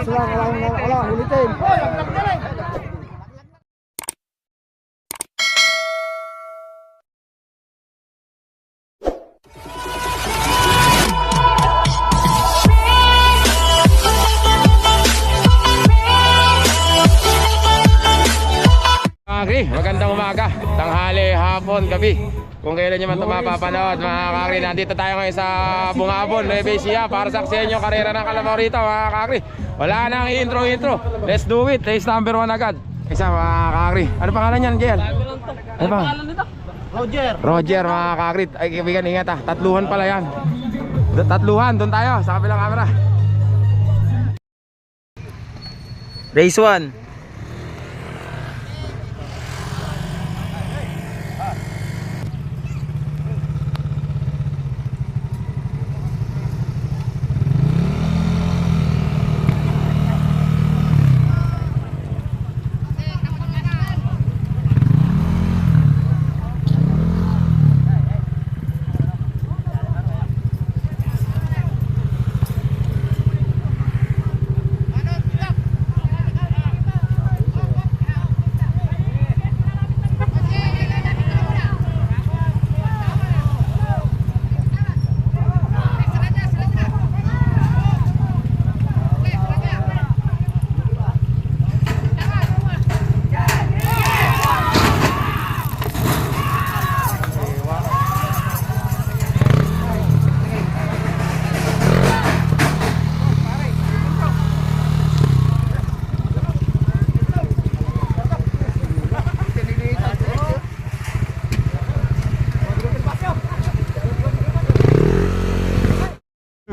Bukas lang, wala, ulitin. Magandang umaga, tanghali, hapon, gabi. Kung kailan nyo man ito mapapanood, mga kakri, nandito tayo ngayon sa Bungabon, Nueva Ecija, para saksiyan yung karera ng kalabaw rito, mga kakri. Wala nang intro. Let's do it. Race number 1 agad. Isa, mga kakri. Ano pangalan yan, Gael? Ano pa? Roger, mga kakri. Ay, kaibigan, ingat ah. Tatluhan pala yan. Tatluhan, doon tayo, sa kabilang camera. Race 1.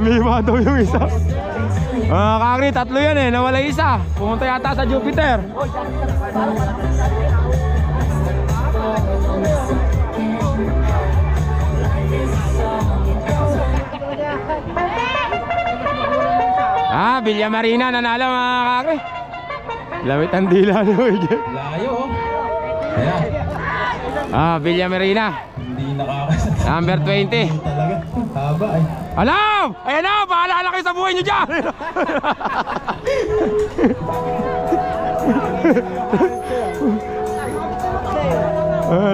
Umiiba daw yung isa. Mga kakri, tatlo yan eh, nawala isa. Pumunta yata sa Jupiter. Villa Marina nanalo, mga kakri. Lamit ang dila nyo. Layo oh. Ayan. Villa Marina. Hindi nakakas. Number 20. Talaga. Haba ay. Alam! Ayan na! Paalala kayo sa buhay nyo dyan!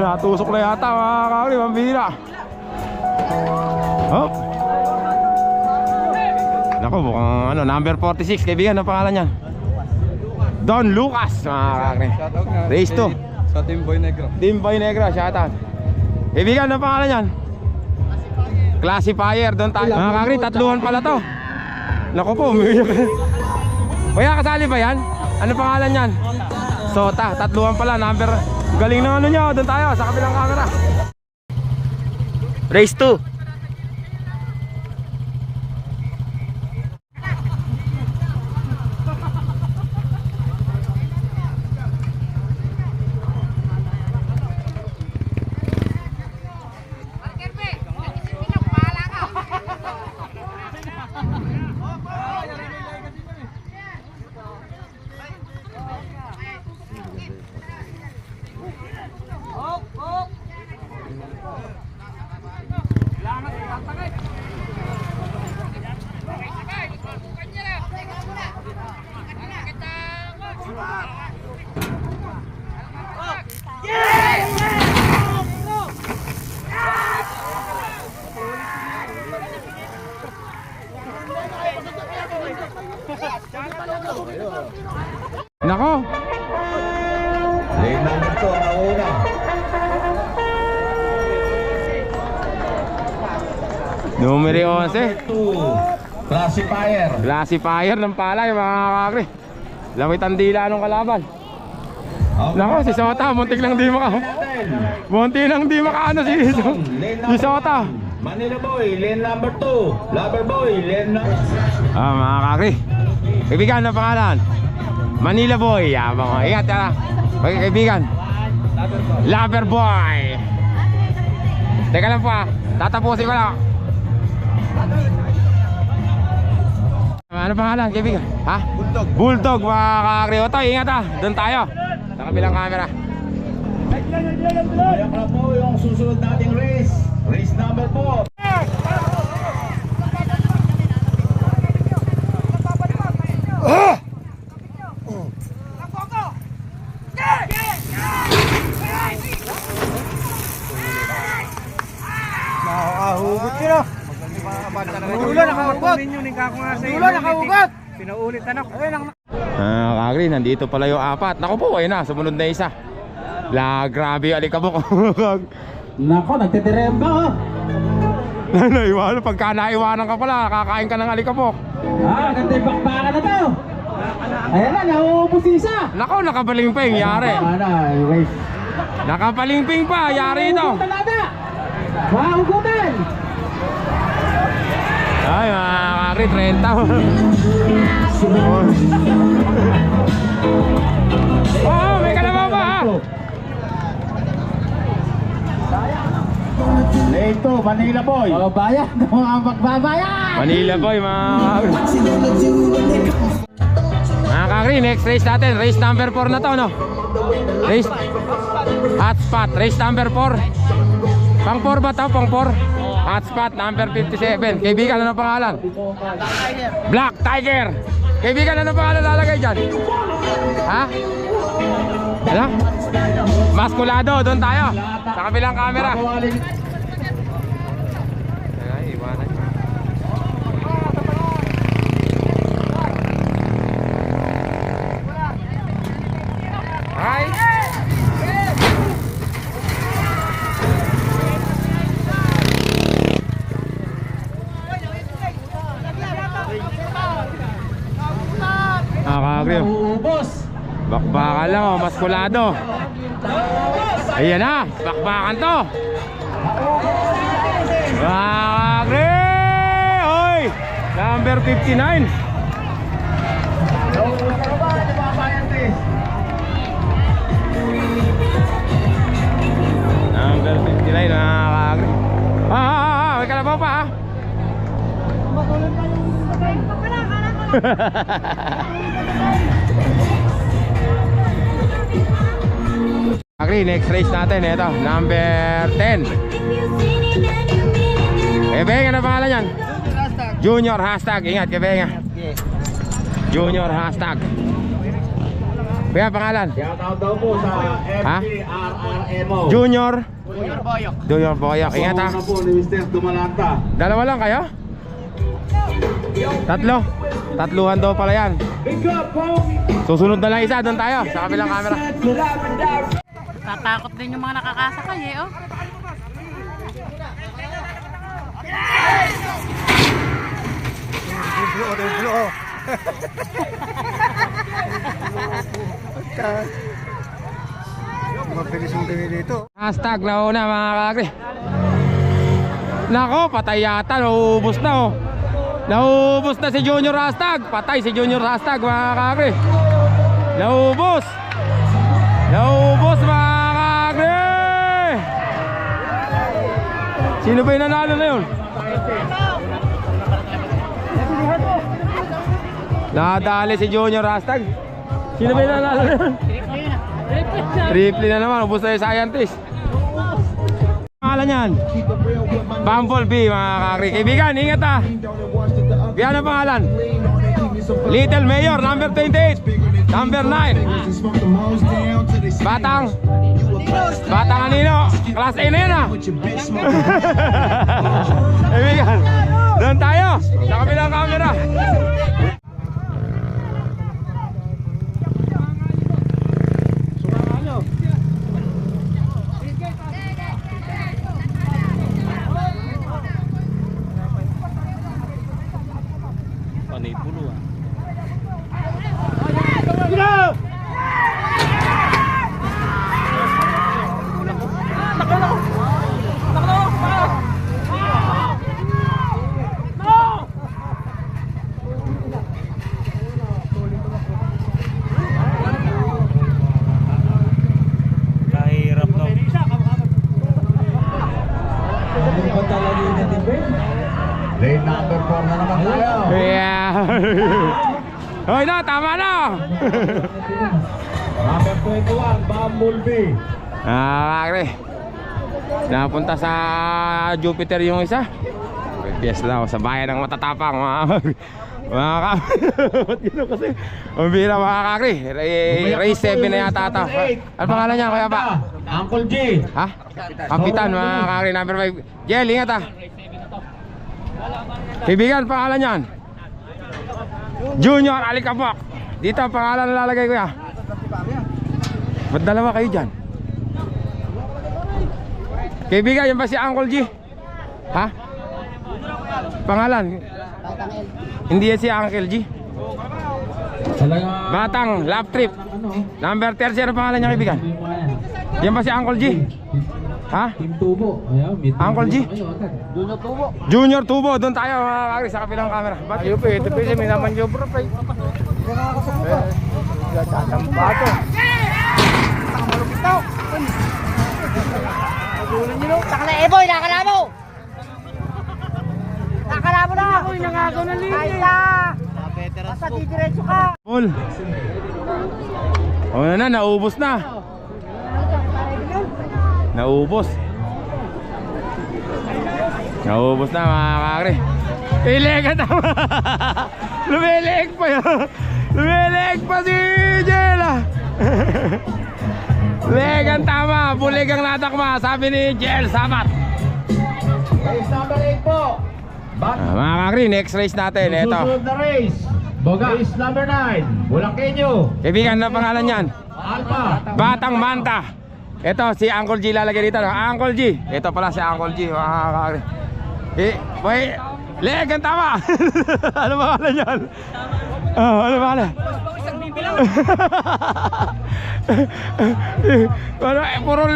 Natusok na yata, mga kakri. Mambira. Oh. Naku, mukhang number 46. Kaibigan, ang pangalan niyan? Don Lucas, mga kakri. Race 2 Sa Team Boy Negro. Team Boy Negro, shoutout. Kaibigan, ang pangalan niyan? Classifier, doon tayo. Mga kakri, tatluhan pala to. Naku po, umiiyak. Kuya, kasali ba yan? Ano pangalan yan? Sota, tatluhan pala. Number, galing ng ano nyo. Doon tayo, sa kabilang camera. Race 2. Nako. Lane number 2 ang una. Numero 11. 2. Classifier. Classifier ng palay, mga kakri. Lawit ang dila nung kalaban. Nako, si Sota, muntik lang di maka. Muntik lang di makaano si Sota. Manila Boy, lane number 2. Lover Boy, lane number... Mga kakri. Kaibigan, na pangalan? Manila Boy. Ingat ka. Kaibigan. Lover Boy. Teka lang po tatapusin ko lang. Ano pangalan, kaibigan? Ha? Bulldog. Bulldog, mga kakri. Otoy, ingat doon tayo. Sa kabilang camera. Ayan na po yung susunod nating race. Race number 4. Dulo nakaugot. Dulo nakaugot. Pinaulit anak. Kakri, nandito pala yung apat. Naku po, ayun na, sumunod na isa. Grabe yung alikabok. Nako, nagtitiremba oh. Naiwanan, pagka naiwanan ka pala, kakain ka ng alikabok. Ganda yung bakbakan na to. Ayan na, nauubos isa. Naku, nakabalingping, yari. Nakapalingping pa, yari ito. Maugutan. Ay, mga kakri, 30. Oh, may kalabaw pa ha. Ito, Manila Boy. Oh, bayan. Mga magbabayan. Manila Boy, mga kakri. Mga kakri, next race natin. Race number 4 na to, no? Race Hotspot, race number 4. Pang 4 ba to? Pang 4? Hotspot number 57. Kaibigan, ano pangalan? Black Tiger. Kaibigan, ano pangalan lalagay dyan? Ha? Ano? Maskulado, doon tayo. Sa kabilang camera. Ay, iwanan. Ay! Nakakagriw. Bakbakan lang oh, maskulado. Ayan na, bakbakan to. Nakakagriw! Oy! Number 59. Number 59, nakakagriw. May kalabaw pa ha. Agri, next race natin ito, number 10. Beng, ano pangalan yan? Junior hashtag, ingat kay Beng. Junior hashtag. Beng, pangalan? Shoutout daw po sa Ha? FGRRMO. Junior Boyok, ingat ha. Sa po ni Mr. Dumalanta. Dalawa lang kayo? Tatlo? Tatluhan daw pala yan. Susunod na lang isa, doon tayo sa kabilang camera. Tatakot din yung mga nakakasakay eh, oh. Dublo. Mabilis yung kami dito. Hashtag na una mga kakri. Nako, patay yata, nauubos na oh. Nauubos na si Junior hashtag. Patay si Junior hashtag mga kakri. Nauubos mga kakri. Sino ba yung nanalo na yun? Nadali si Junior hashtag. Sino ba yung nanalo na yun? Triple na naman, ubos na yung scientist. Pangalan yan? Bumblebee mga kakri. Kaibigan, ingat ha. Yan ang pangalan. Little Mayor, number 28. Number 9. Batang Anino. Class A na yan ha. Kaibigan, doon tayo sa kabilang camera. Lane number 4 na naman tayo. Yeah. Hoy na, tama na. Number 21, Bumblebee. Kakri. Napunta sa Jupiter yung isa. Piyes lang sa bayan ng matatapang mga ba't gano'n kasi ang bira mga kakri. Race 7 na yata ata. Ano pangalan niya kuya ba? Uncle G. Ha? Kapitan mga kakri number 5. Jel, ingat ha. Kaibigan, pangalan yan? Junior Alikabok. Dito, pangalan na lalagay ko ya. Ba't dalawa kayo dyan? Kaibigan, yan ba si Uncle G? Ha? Pangalan? Hindi yan si Uncle G. Batang, love trip. Number 30, ano pangalan niya, kaibigan? Yan ba si Uncle G? Ha? Team Tubo. Uncle G? Junior Tubo, doon tayo mga kakri sa kabilang camera. Ayo po, ito po may naman yung bro pa. Bato. Malupit daw. Nagulan niyo. Taka na Eboy, nakalabo! Nakalabo na! Ako yung nangagaw ng linya. Kahit na! Basta didiretso ka! Full. O na, naubos na. Naubos. Naubos na mga kakri. Ilega tama. Lumilig pa yun. Lumilig pa si Jela. Legang tama. Buligang natakma. Sabi ni Jel Sabat. Race number 8 po. Mga kakri, next race natin. Ito. Susunod na race. Race number 9. Bulakenyo. Kaibigan, na pangalan yan? Alpha. Batang Manta. Ito, si Uncle G lalagay dito. Uncle G. Ito pala si Uncle G. Mga kakri. Boy, legang tama. Ano pangalan yan? Ano pangalan?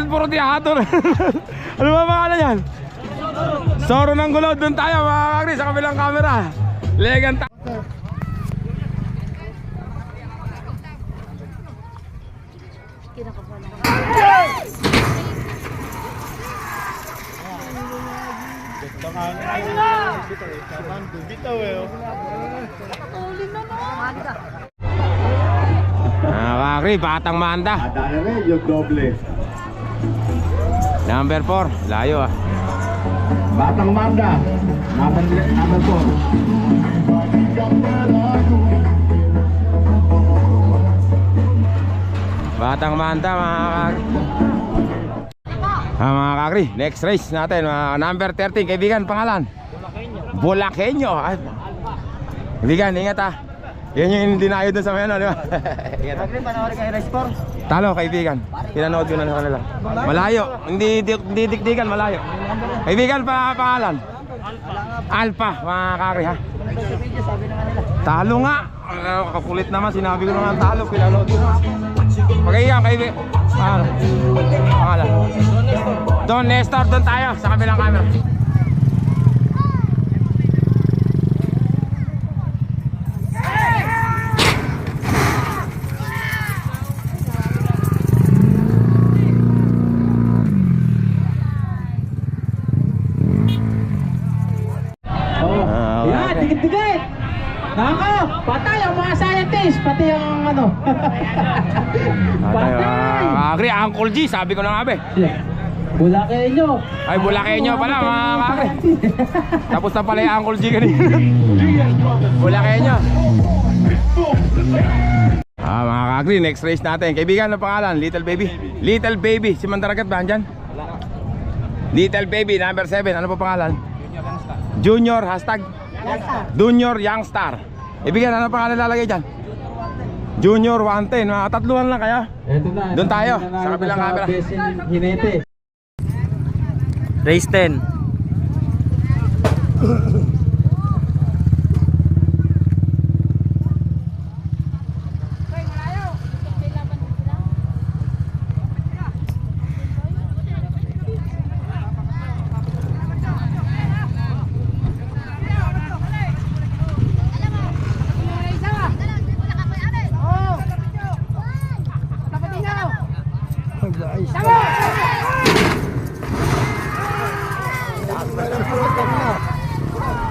Puro dihator. Ano ba pangalan yan? Soro ng gulo. Doon tayo mga kakri sa kabilang camera. Legang tama. Kakri, Batang Manta. Adana rin yung doble. Number 4, layo ah. Batang Manda. Number 4. Batang Manta mga kakri. Mga kakri, next race natin number 13, kaibigan, pangalan? Bulakenyo. Ay, kaibigan, ingat ah. Yan yung dinayo dun sa may ano, di ba? Ingat ah. Panoorin kayo race 4. Talo kaibigan. Pinanood ko na sa kanila. Malayo, hindi dikdikan, malayo. Kaibigan, pangalan? Alpha, mga kakri ha. Talo nga. Kapulit naman, sinabi ko naman talo. Pinanood ko. Pagkaibigan, kaibigan. Pangalan? Don Nestor, doon tayo sa kabilang camera. Yan, dikit-dikit. Nako, patay ang mga scientist, pati ang ano. Patay. Kakri, Uncle G, sabi ko na nga be. Bulakenyo. Ay, Bulakenyo pala mga kakri. Tapos na pala yung Uncle G kanina. Bulakenyo. Mga kakri, next race natin. Kaibigan, ano pangalan? Little Baby. Little Baby, si Mandaragat ba andyan? Little Baby, number 7, ano pa pangalan? Junior, hashtag Junior Youngstar. Ibigan, ano pangalan lalagay dyan? Junior 110, mga tatluhan lang kaya. Ito na. Doon tayo, sa kabilang camera. Hinete. Race 10.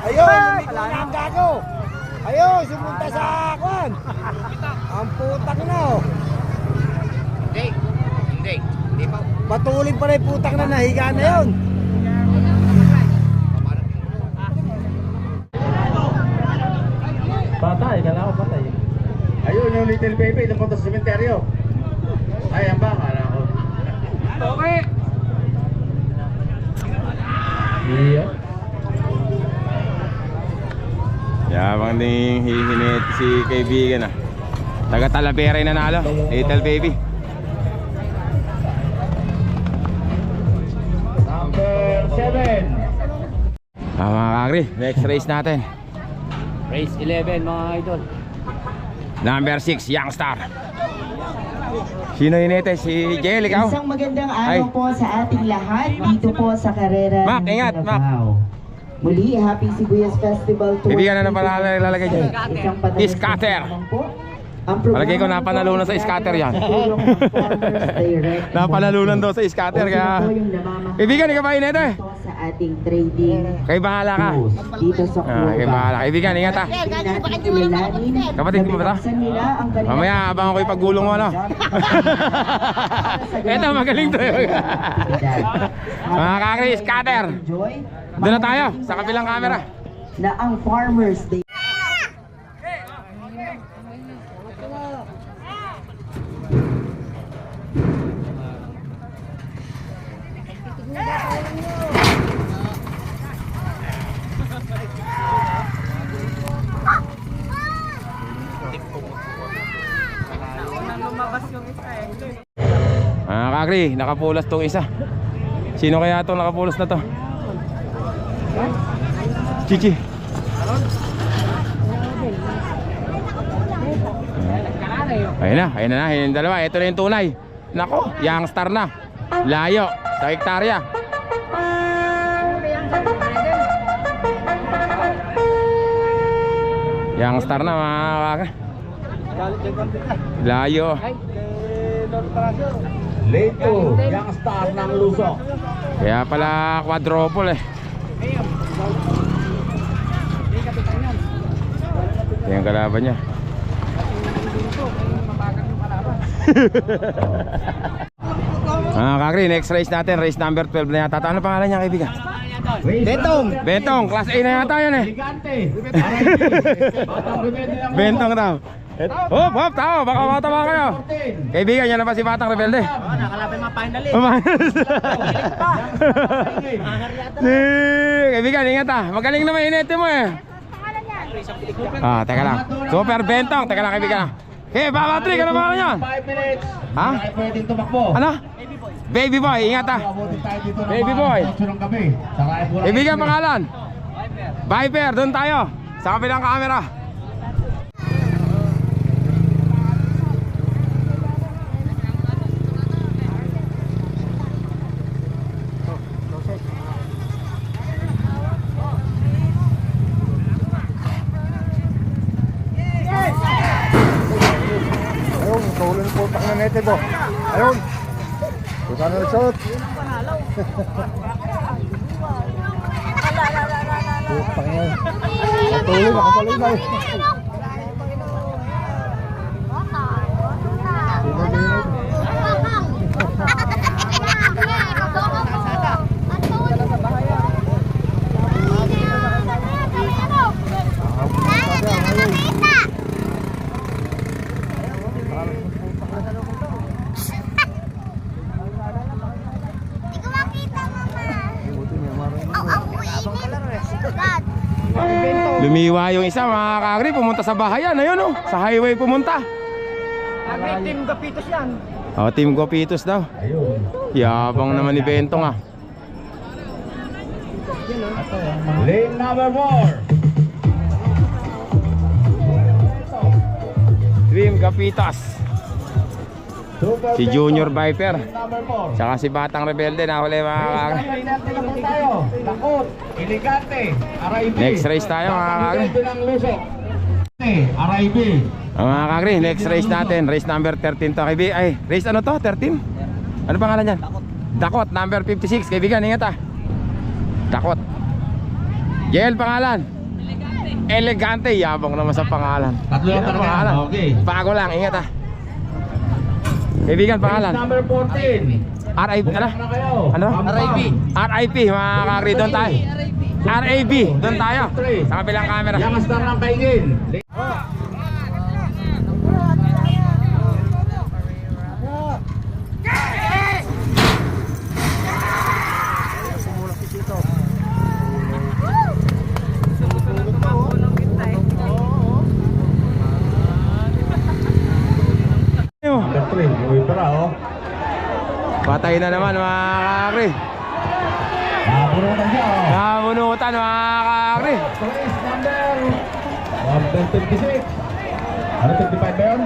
Ayun, ang gago! Ayun, sumunta sa kwan! Ang putak na oh! Hindi pa. Patuloy pala yung putak na nahiga na yun! Patay, kala ko patay. Ayun yung Little Baby, napunta sa sementeryo. Ay, yan ba? Kala ko. Okay. Iya. Yabang ding hihinit si kaibigan ah. Taga Talavera na nalo, Little Baby. Number 7. Mga kakri, next race natin. Race 11 mga idol. Number 6, Youngstar. Sino hinete? Si Jel, ikaw? Isang magandang Ay. araw po sa ating lahat dito po sa karera Mac, ng ingat, Mac. Davao. Muli, Happy Sibuyas Festival Tour. Kaibigan, ano pala ilalagay dyan? Isang patalas Scatter. naman po. Ang programa Palagay ko napanalunan sa scatter yan. tulong ng Farmers Direct. Napanalunan daw sa scatter O, sino kaya... po yung namamahal Kaibigan, ikaw ba hinete? dito sa ating trading Kayo bahala ka. post dito sa Kayo Cuba. bahala. Kaibigan, ingat ha. Natin kilalanin Kapatid mo ba ito? na binuksan nila ang kanilang Mamaya, abangan ko yung paggulong mo, ano? Eto, magaling to. Mga kakri, scatter. Doon na tayo, sa kabilang camera. Na ang Farmers Day. Mga kakri, nakapulas tong isa. Sino kaya itong nakapulas na to? Chichi. Ayun na, yung dalawa. Ito na yung tunay. Nako, Youngstar na. Layo, sa hektarya. Youngstar na mga kakri. Layo. Leto, Youngstar ng Lusok. Kaya pala quadruple eh. Ito yung kalaban niya. Kakri, next race natin, race number 12 na yata. Ano pangalan niya, kaibigan? Bentong, class A na yata yun eh. Bentong daw. Hop, hop, tao, baka matama kayo. Kaibigan niya na ba si Batang Rebelde? Nakalapin mga finalist. Kaibigan, ingat ah. Magaling naman inete mo eh. Ah, teka lang. Super Bentong, teka lang kaibigan. Hey, Papa Trick, ano pangalan niya? 5 minutes. Ha? Ay pwedeng tumakbo. Ano? Baby Boy, ingat ah. Abutin tayo dito ng Baby mga boy. 8 ng gabi. Saka po Kaibigan, pangalan? Viper, doon tayo. Sa kabilang camera. Ayun, tuloy po tak na nete po. Ayun. Bukan na shot. Putang na. Tuloy nakasalay na. Lumiwa yung isa mga kakri, pumunta sa bahayan. Ayun oh, sa highway pumunta. Team Gapitos yan. Oh, Team Gopitos daw. Yabang naman ni Bentong ah. lane number 4. Team Gopitos. Si Junior Viper. Number 4. Tsaka si Batang Rebelde na huli mga kakri. tayo. Takot, elegante, RIB. Next race tayo mga kakri. Ito ng Lusok. RIB. Mga kakri, next race natin. Race number 13 to kaibigan. Ay, race ano to? 13? Ano pangalan yan? Dakot, number 56. Kaibigan, ingat ah. Dakot. Jel, pangalan? Elegante. Yabang naman sa pangalan. Tatlo lang Yan ang talaga. pangalan. Okay. Bago lang, ingat ah. Kaibigan, pangalan? Number 14. RIP, ano? Na kayo. Ano? RIB. RIP, mga kakri, doon tayo. RAB, doon tayo. Sa kabilang camera. Youngstar ng Kaingin. Patay na naman mga kakri. Nabunutan siya. Nabunutan mga kakri. Race number 56. Ano 55 ba yun?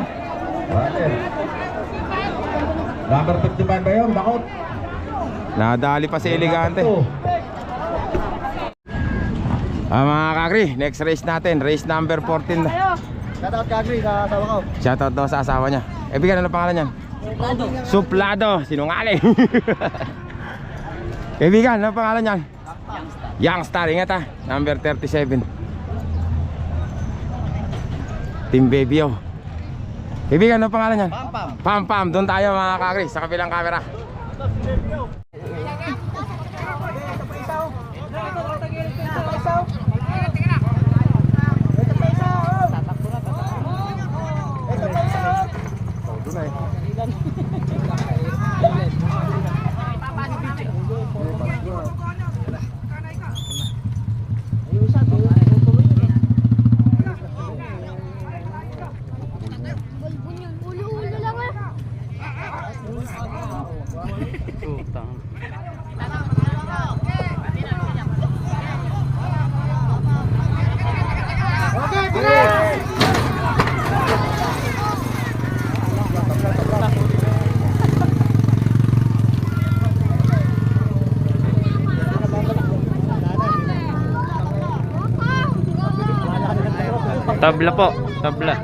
Number 55 ba yun? Bakot. Nadali pa si Elegante. Mga kakri, next race natin, race number 14 na. Shoutout Kagri sa asawa ko. Shoutout daw sa asawa niya. Bigyan ano pangalan niyan? Suplado, sinungaling. Kaibigan, ano pangalan niyan? Youngstar, ingat ha. Number 37. Team Baby Kaibigan, ano pangalan niyan? Pam Pam, doon tayo mga kakri, sa kabilang camera. Ulo-ulo lang ah. Tabla po, tabla.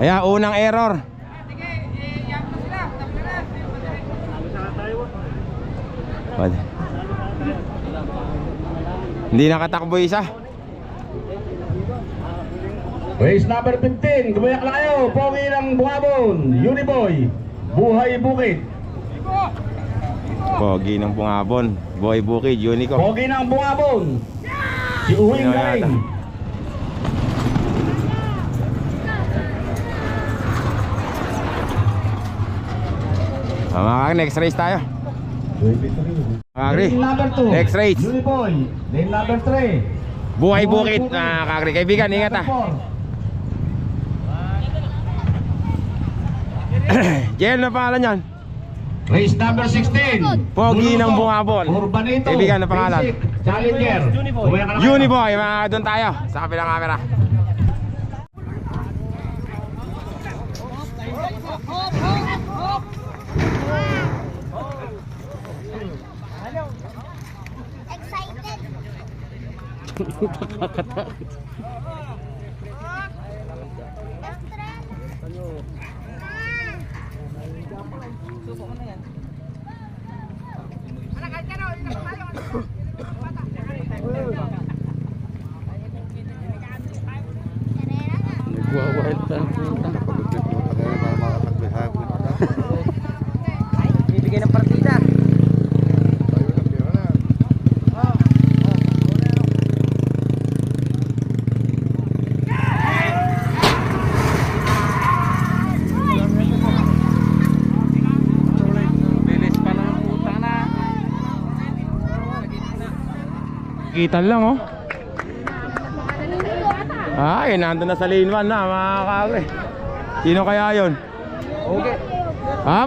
Ayan, unang error. Hindi nakatakbo isa. Race number 15. Gumayak na kayo. Pogi ng Bungabon. Uniboy. Buhay Bukid. Pogi ng Bungabon, Boy Bukid, Unico. Pogi ng Bungabon. Si Uwing Galing. Mga next race tayo. Lane number 2. Next race. Uniboy. Lane number 3. Buhay Bukid, kakri. Kaibigan, ingat ha. Jel, na pangalan yan? Race number 16. Pogi ng Bungabon. Urbanito. Kaibigan, na pangalan? Basic. Challenger. Gumayak na kayo. Uniboy, mga doon tayo sa kabilang camera. Bibigyan ng partida. Kita lang oh. Ay, nandun na sa lane 1 na mga kakri. Sino kaya yun? Okay.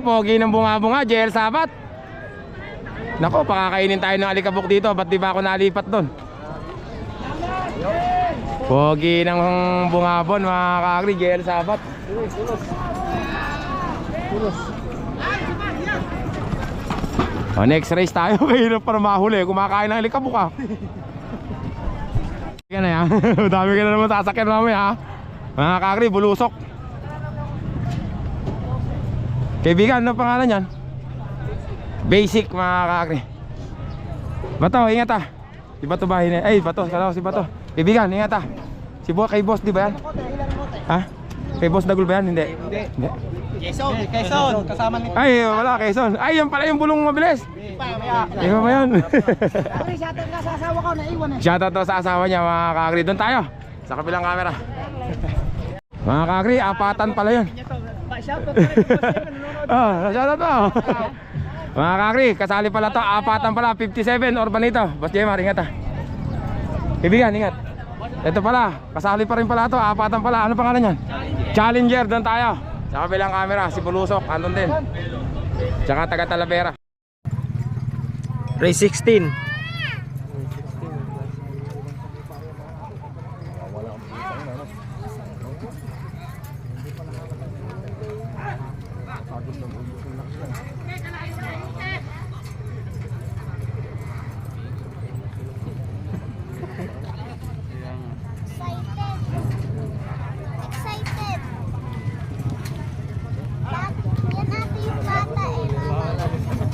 Pogi ng bunga-bunga, JL Sabat. Nako, pakakainin tayo ng alikabok dito. Ba't di ba ako nalipat doon? Pogi ng bungabon mga kakri, JL Sabat. Next race tayo. Kahirap para mahuli. Kumakain ng alikabok ha. Yan na yan. Dami ka na naman sasakyan mamaya ha. Mga kakri, bulusok. Kaibigan, ano pangalan yan? Basic mga kakri. Bato, ingat ha. Si Bato bahay na. Ay, Bato, si Bato. Kaibigan, ingat ha. Kay boss, di ba yan? Ha? Kay boss Dagul ba yan? Hindi. Quezon, kasama ni. Ay, wala, Quezon. Ay, yan pala yung bulong mabilis. Ikaw ba yun? Pare, shoutout nga sa asawa ko, naiwan eh. Shoutout to sa asawa niya mga kakri. Doon tayo sa kabilang camera. Mga kakri, apatan pala yun. Shoutout Shoutout to. Mga kakri, kasali pala to. Apatan pala, 57 Urbanito. Boss Jemar, ingat ha. Kaibigan, ingat. Ito pala, kasali pa rin pala ito. Apatan pala. Ano pangalan yan? Challenger. Doon tayo. Sa kabilang camera, si Pulusok. Andun din. Tsaka taga Talavera. Race 16. Excited. Yan ate yung bata eh.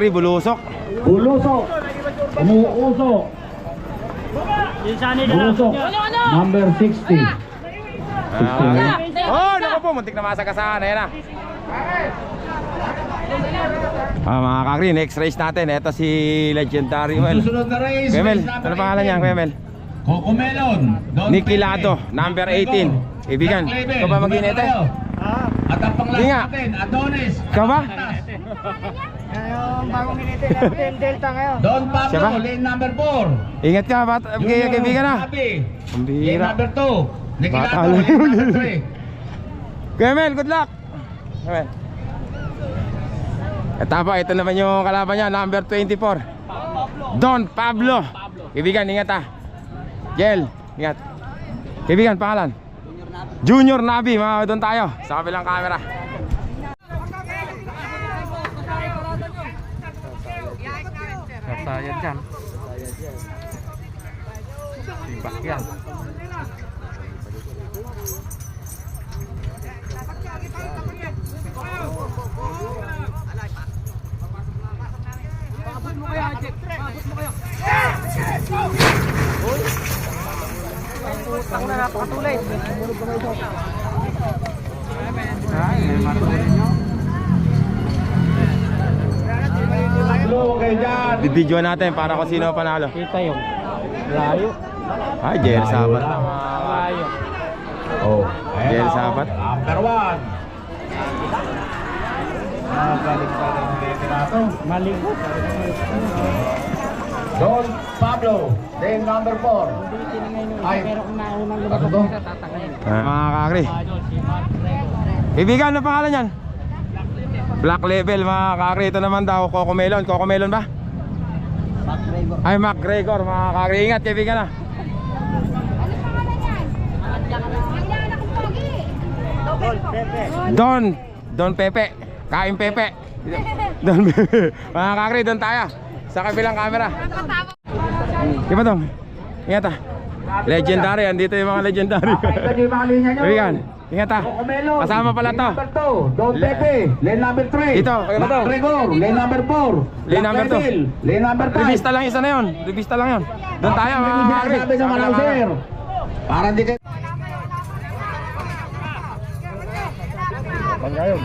Kakri, Bulusok. Bulusok. Umuusok. Bulusok. Number 60. Oh, naku po, muntik na masagasaan. Ayan na. Mga kakri, next race natin. Ito si Legendary Well. Susunod na race. Kuya Mel, race number ano pangalan niya, 18. Kuya Mel? Cocomelon. Don Nicky Pepe. Lado, number 18. Ibigan, Black Label. ikaw ba mag-inete? At ang panglas Hindi nga. natin, Adonis. Ikaw ba? Yung bagong minute natin, Delta ngayon. Don Siya ba? Pablo, lane number 4. Ingat ka, kaibigan na. Ang Lane bihira. number 2. Nicky Bata Lado, lang. lane number 3. Kuya Mel, good luck. Kuya Mel. Etapa, ito naman yung kalaban niya, number 24. Don Pablo. Kaibigan, ingat ah. Jel, ingat. Kaibigan, pangalan? Junior Nabi, mga doon tayo sa kabilang camera. Sayad yan. Sibak yan. Ako na napakatuloy. Hello, kayo dyan. Bibidyo natin para kung sino panalo. Kita yung layo. Ay, Jel Sabat. Layo. Oh, Jel Sabat. Number 1. Maligot. Don Pablo, lane number 4. Ay, Pero kung naunang ano lumabas to? ka, tatangay. Mga kakri. Kaibigan, ano pangalan yan? Black Label, mga kakri. Ito naman daw, Cocomelon. Cocomelon ba? Ay, McGregor, mga kakri. Ingat, kaibigan na. Don Pepe. Kain Pepe. Don Pepe. Mga kakri, doon tayo. Sa kabilang camera. Diba dong? Ingat ah. Legendary, andito yung mga legendary. Kaibigan, ingat ah. Kasama pala to. Don Pepe, lane number 3. Dito, kaya ba to? McGregor, lane number 4. Lane number 2. Lane number 5. Revista lang isa na yun. Revista lang yun. Doon tayo mga kakri. Sabi ng announcer. Para hindi kayo. Pangayon.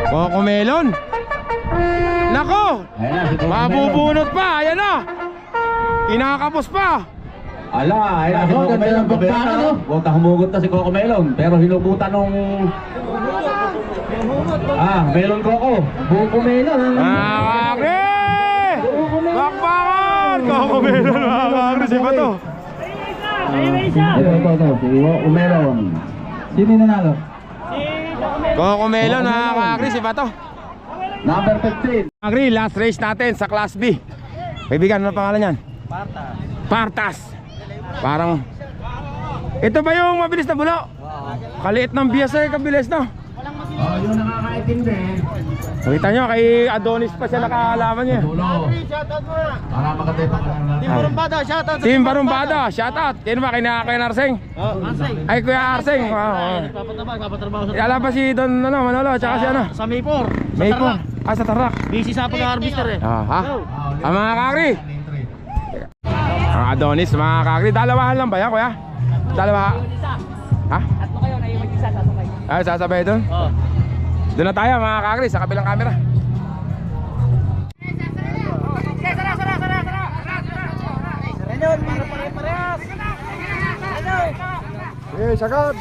Cocomelon. Nako! Mabubunot pa, ayan na. Kinakapos pa. Ala, ay na si Cocomelon. Huwag na humugot na si Cocomelon. Pero hinubutan nung... Melon Coco. Buko melon. Kakri! Bakbakan! yan! Cocomelon mga kakri, si Bato. Ito. Si Umelon. Sino yung nanalo? Cocomelon mga kakri, si Bato. Number 15. Kakri, last race natin sa Class B. Kaibigan, ano pangalan yan? Partas. Parang ito ba yung mabilis na bulo? Kaliit ng bias eh, kabilis na. Yung nakakaintindi. Nakita nyo, kay Adonis pa siya nakalaman niya. Dulo. Para maganda yung pangalan. Team Barumbada, shout out. Yan ba, kay Narseng? Ay, Kuya Arseng. Alam pa si Don Manolo, tsaka si ano? Sa Maypor. Maypor. Sa Tarak. Busy sa pag-harvester eh. Ha? Ang mga kakri. Ang Adonis, mga kakri. Dalawahan lang ba yan, Kuya? Dalawa. Ha? Tatlo kayo na yung mag-isa sasabay. Ay, sasabay doon? Oo. Doon na tayo mga kakri, sa kabilang camera. Okay, sagad.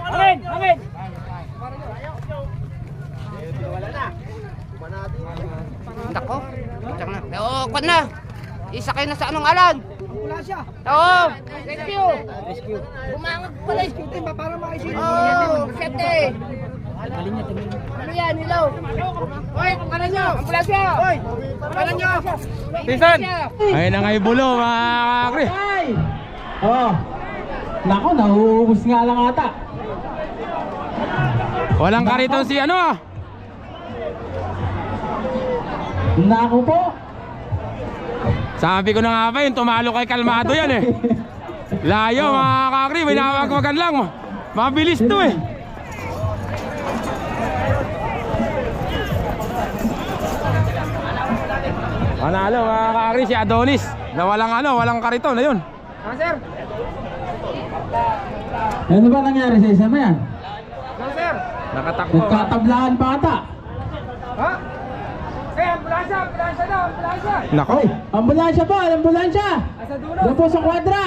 Amin! Nako, tsaka na. Oo, kwan na. Isakay na sa anong alan? Ambulansya. Oo. Rescue. Bumangon pa rescue team para makisino. Oo, sete. Ano yan, hello? Hoy, kanan nyo. Ambulansya. Hoy, kanan nyo. Tisan! Ayun na nga yung bulo mga kakri. Oh. Nako, nahuubos nga lang ata. Walang kariton si ano ah. Nako po. Sabi ko na nga ba yung tumalo kay Kalmado yan eh. Layo mga kakri, may nawagwagan lang. Mabilis to eh. Panalo mga kakri si Adonis. Na walang kariton na yun. Ano ba nangyari sa isa mo yan? Nakatakbo. Nagkatablaan pa ata. Nako. Ambulansya po, ambulansya. Doon po sa kwadra.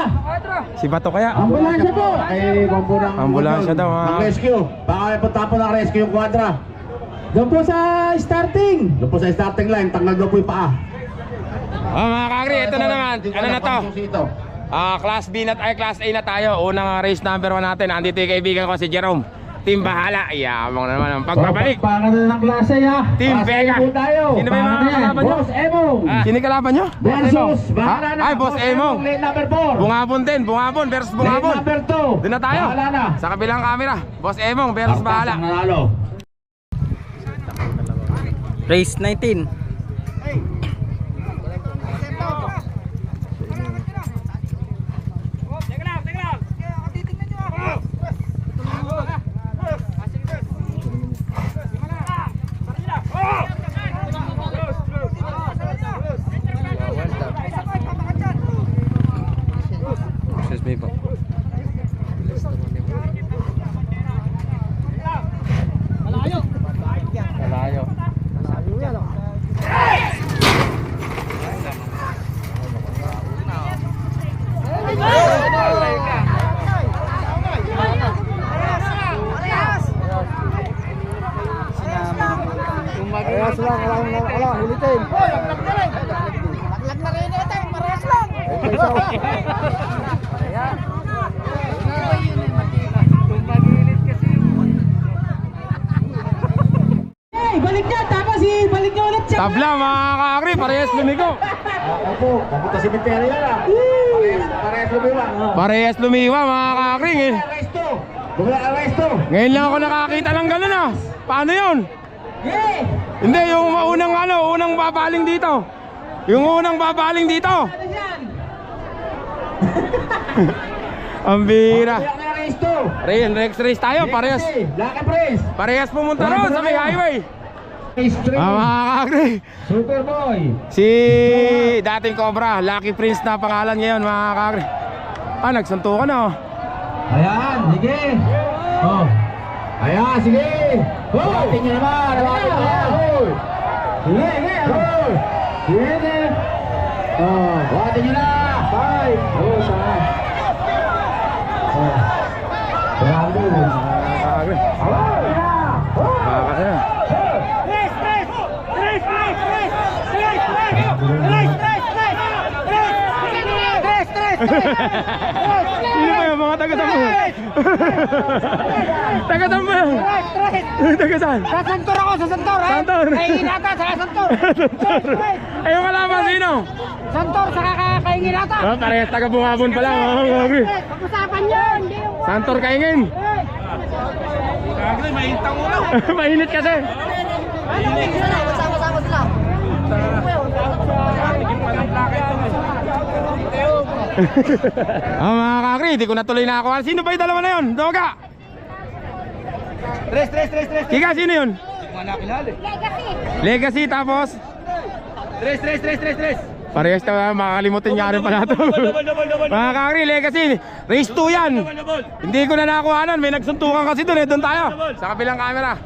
Si Bato kaya. Ambulansya po. Ay, kumburang Ambulansya daw Ang ha. rescue. Baka may punta po ng rescue yung kwadra. Doon po sa starting. Doon po sa starting line, tanggal daw po yung paa. Mga kakri, ito na naman. Ano na to? Ito. Class B na ay Class A na tayo. Unang race number 1 natin. Andito yung kaibigan ko si Jerome. Team Bahala. Yamang naman ang pagbabalik. Baka na ng klase ha. Team Vega. po tayo. Sino ba yung mga kalaban nyo? Boss Emong. Sino yung kalaban nyo? Versus Bahala na. Ay, Boss Emong. Lane number 4. Bungabon din. Bungabon versus Lane Bungabon. number 2. Doon na tayo. Bahala na. Sa kabilang camera. Boss Emong versus Bahala. Ang nanalo. Race 19. Excuse me po. Malayo. Parehas lang, wala, ulitin. Laglag na rin ito, parehas lang. Hey, balik niya. Tapos balik niya ulit siya. Tabla mga kakri. Parehas lumigo. Opo, papunta si Menteria na. Parehas lumiwa. Parehas lumiwa mga kakri. Arresto. Arresto. Ngayon lang ako nakakita ng ganun ah. Paano yun? Hey! Hindi, yung unang babaling dito. Yung unang babaling dito. Ano yan? Ang bira. Arresto. Race tayo, parehas. Lucky Press. Parehas pumunta roon sa may highway. Street. Mga kakri. Superboy. Si dating Cobra, Lucky Prince na pangalan ngayon mga kakri. Nagsuntukan na oh. Ayan, sige. Oh. Ayan, sige! Buhatin nyo naman! Buhatin nyo naman! Sige! Sige! Buhatin nyo na! 5! Bravo! Sino ba yung mga taga-sambo? Taga-sambo yan? Taga-saan? Sa Santor ako, sa Santor. Santor. Kainginata, sa Santor. Ay, yung kalaban, sino? Santor, sa kainginata. Parehas taga-bungabon pala. Pag-usapan yun. Santor kaingin. Mainit kasi. Magsama-sama sila. Mga kakri, di ko natuloy na ako. Sino ba yung dalawa na yun? Doga! Tres. Kika, sino yun? Legacy. Legacy, tapos? Tres. Parehas na makakalimutin niya rin pala ito. Mga kakri, Legacy, race 2 yan. Hindi ko na nakuhanan, may nagsuntukan kasi doon eh. Doon tayo, sa kabilang camera.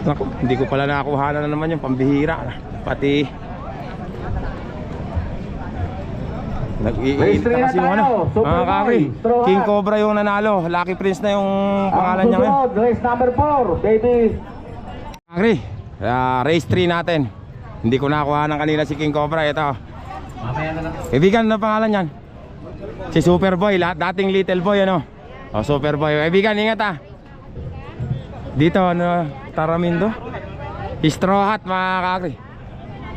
Naku, hindi ko pala nakuhanan na naman yung pambihira. Pati nag-iinit na kasi yung ano. Mga kakri, King Cobra yung nanalo. Lucky Prince na yung pangalan niya ngayon. Race number 4, baby! Kakri, race 3 natin. Hindi ko nakuhanan kanina si King Cobra. Ito. Kaibigan, ano pangalan yan? Si Superboy, dating Little Boy ano. O, Superboy. Kaibigan, ingat ah. Dito ano, Taramindo. Straw Hat mga kakri.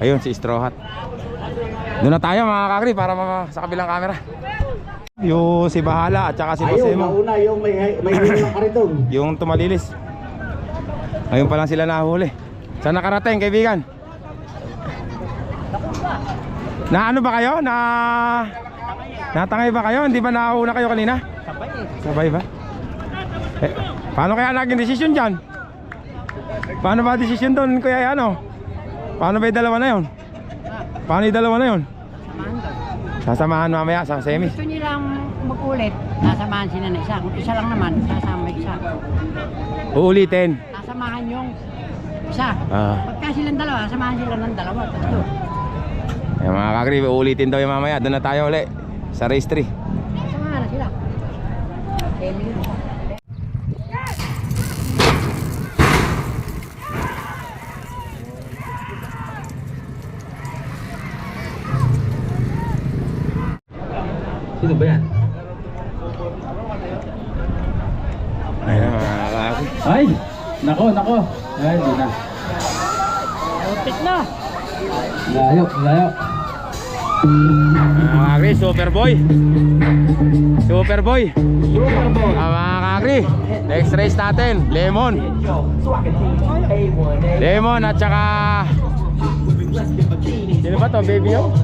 Ayun si Straw Hat. Doon na tayo mga kakri para sa kabilang camera. Yung si Bahala at saka si Pasemo. Nauna yung may hilang karitong. Yung tumalilis. Ayun pa lang sila nahuli. Saan nakarating kaibigan? Na ano ba kayo? Natangay ba kayo? Hindi ba nauna kayo kanina? Sabay ba? Paano kaya naging desisyon dyan? Paano ba desisyon doon kuya ano? Paano ba yung dalawa na yun? Paano yung dalawa na yun? Sasamahan mamaya sa semi. Gusto nilang mag-ulit, sasamahan sila na isa. Kung isa lang naman, sasama isa. Uulitin. Sasamahan yung isa. Ah. Pagka silang dalawa, sasamahan sila ng dalawa. Tatlo. Yung mga kakri, uulitin daw yung mamaya. Doon na tayo ulit sa race 3. Sasamahan na sila. Sino ba yan? Ayun mga kakri. Ay! Nako! Ay, hindi na. Utik na! Layo. Mga kakri, Superboy. Mga kakri, next race natin, Lemon at saka sino ba to? Baby O?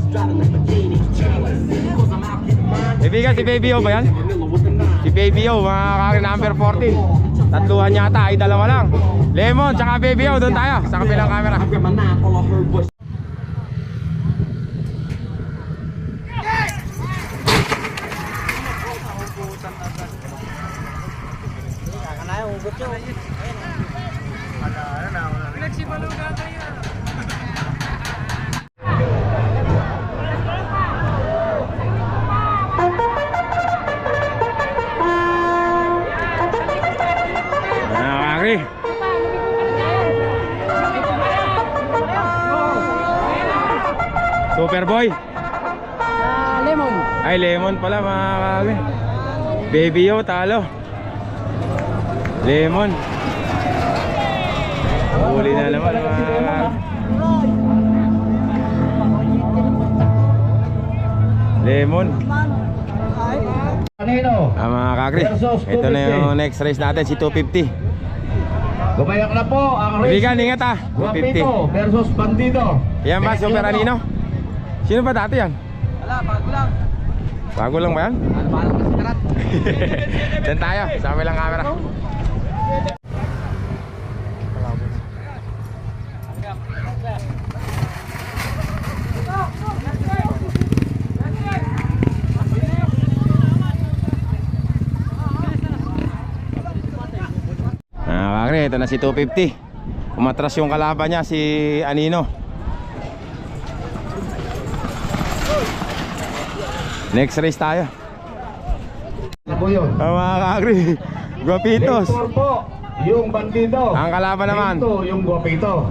Kaibigan, si Baby O ba yan? Si Baby O, mga kakri, number 14. Tatluhan yata, ay dalawa lang. Lemon tsaka Baby O, doon tayo sa kabilang camera. Superboy. Lemon. Ay, Lemon pala mga kakri. Baby O, talo. Lemon. Huli na naman mga kakri. Lemon. Kanino? Mga kakri, ito na yung next race natin, si 250. Gumayak na po ang race. Kaibigan, ingat ah. 250. Guapito versus Bandido. Yan ba, Super Anino? Sino ba dati yan? Wala, bago lang. Bago lang ba yan? Ano ba lang kasi Diyan tayo, sa kabilang camera. Kakri, ito na si 250. Umatras yung kalaban niya, si Anino. Next race tayo. Ano po yun? Mga kakri, Guapitos. Vector po, yung bandido. Ang kalaban naman. Ito, yung guwapito.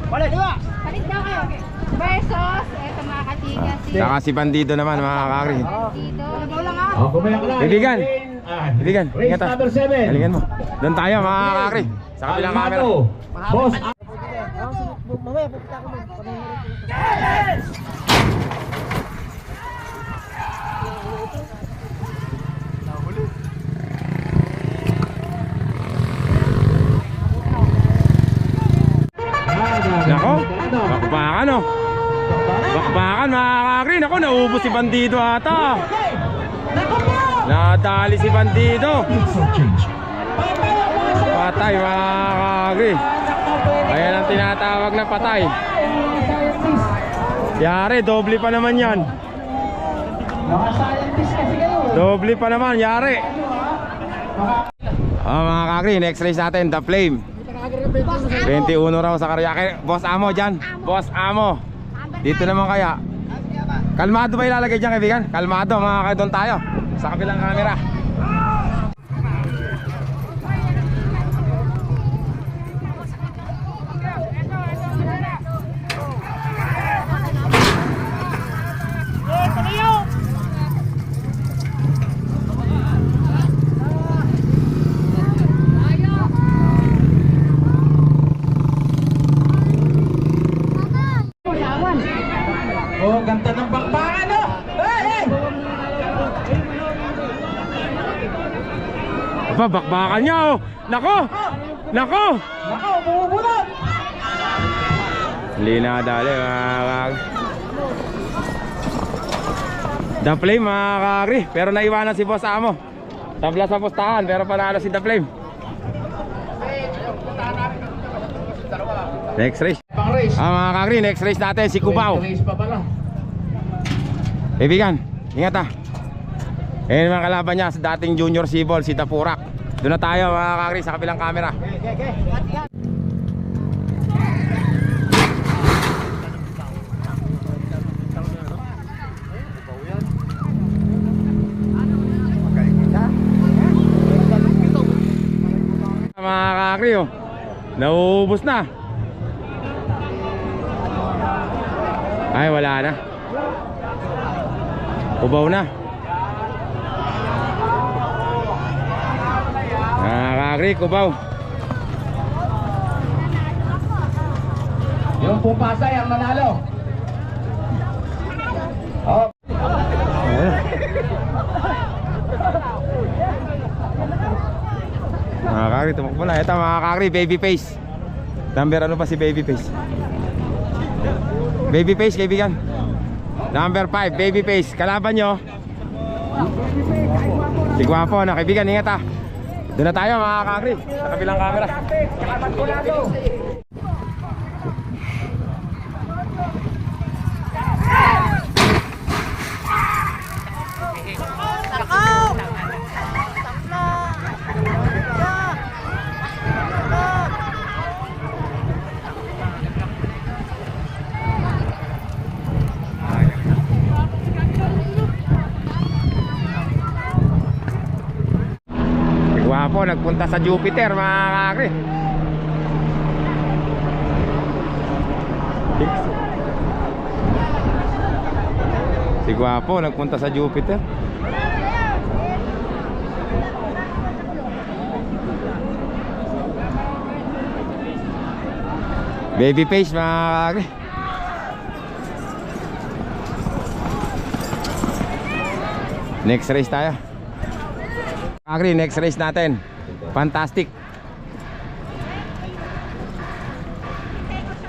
Balik daw kayo. Versus, eto mga katiga si Saka si Bandido naman, mga kakri. Bandido. Wala lang ah. Kumayak lang. Kaibigan. Kaibigan, Race ingat number 7. Galingan mo. Doon tayo, mga kakri. Sa kabilang camera. Almado. Boss. Mamaya, pupunta ako mo. Nako, bakbakan oh. Bakbakan, mga kakri. Nako, naubos si Bandido ata. Nadali si Bandido. Patay, mga kakri. Ayan ang tinatawag na patay. Yari, doble pa naman yan. Doble pa naman, yari. Mga kakri, next race natin, The Flame. 21 raw sa Karyake. Boss Amo dyan. Boss Amo. Dito naman kaya. Kalmado ba ilalagay dyan, kaibigan? Kalmado, mga kaya doon tayo. Sa kabilang camera. Oh, ganda ng bakbakan, no? Hey! Aba, bakbakan niya oh. Nako! Nako! Nako, bumubulot! Hindi na dali, mga kakri. The Flame, mga kakri. Pero naiwanan si Boss Amo. Tabla sa postahan, pero panalo si The Flame. Next race. Pang race. Mga kakri, next race natin si Cubao. Race pa pala. Kaibigan, ingat ah. Ayan mga kalaban niya sa dating junior sibol, si Tapurak. Doon na tayo, mga kakri, sa kabilang camera. Mga kakri oh, nauubos na. Ay, wala na. Ubaw na. Kakri, ubaw. Yung pupasay ang manalo. Oh. Mga kakri, tumakbo na. Ito mga kakri, Babyface. Number ano pa si Babyface? Babyface, kaibigan. Number 5, Babyface. Kalaban nyo si Guapo na, kaibigan, ingat ah. Doon na tayo, mga kakri, sa kabilang camera. Guwapo, nagpunta sa Jupiter, mga kakri. Si Guwapo, nagpunta sa Jupiter. Babyface, mga kakri. Next race tayo. Kakri, next race natin. Fantastic.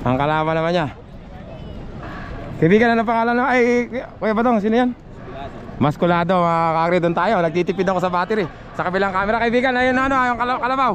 Ang kalaban naman niya Kaibigan, ano pangalan na? Ay, Kuya Badong, sino yan? Maskulado, mga kakri, doon tayo. Nagtitipid ako sa battery. Sa kabilang camera, kaibigan, ayun ano, yung kalabaw.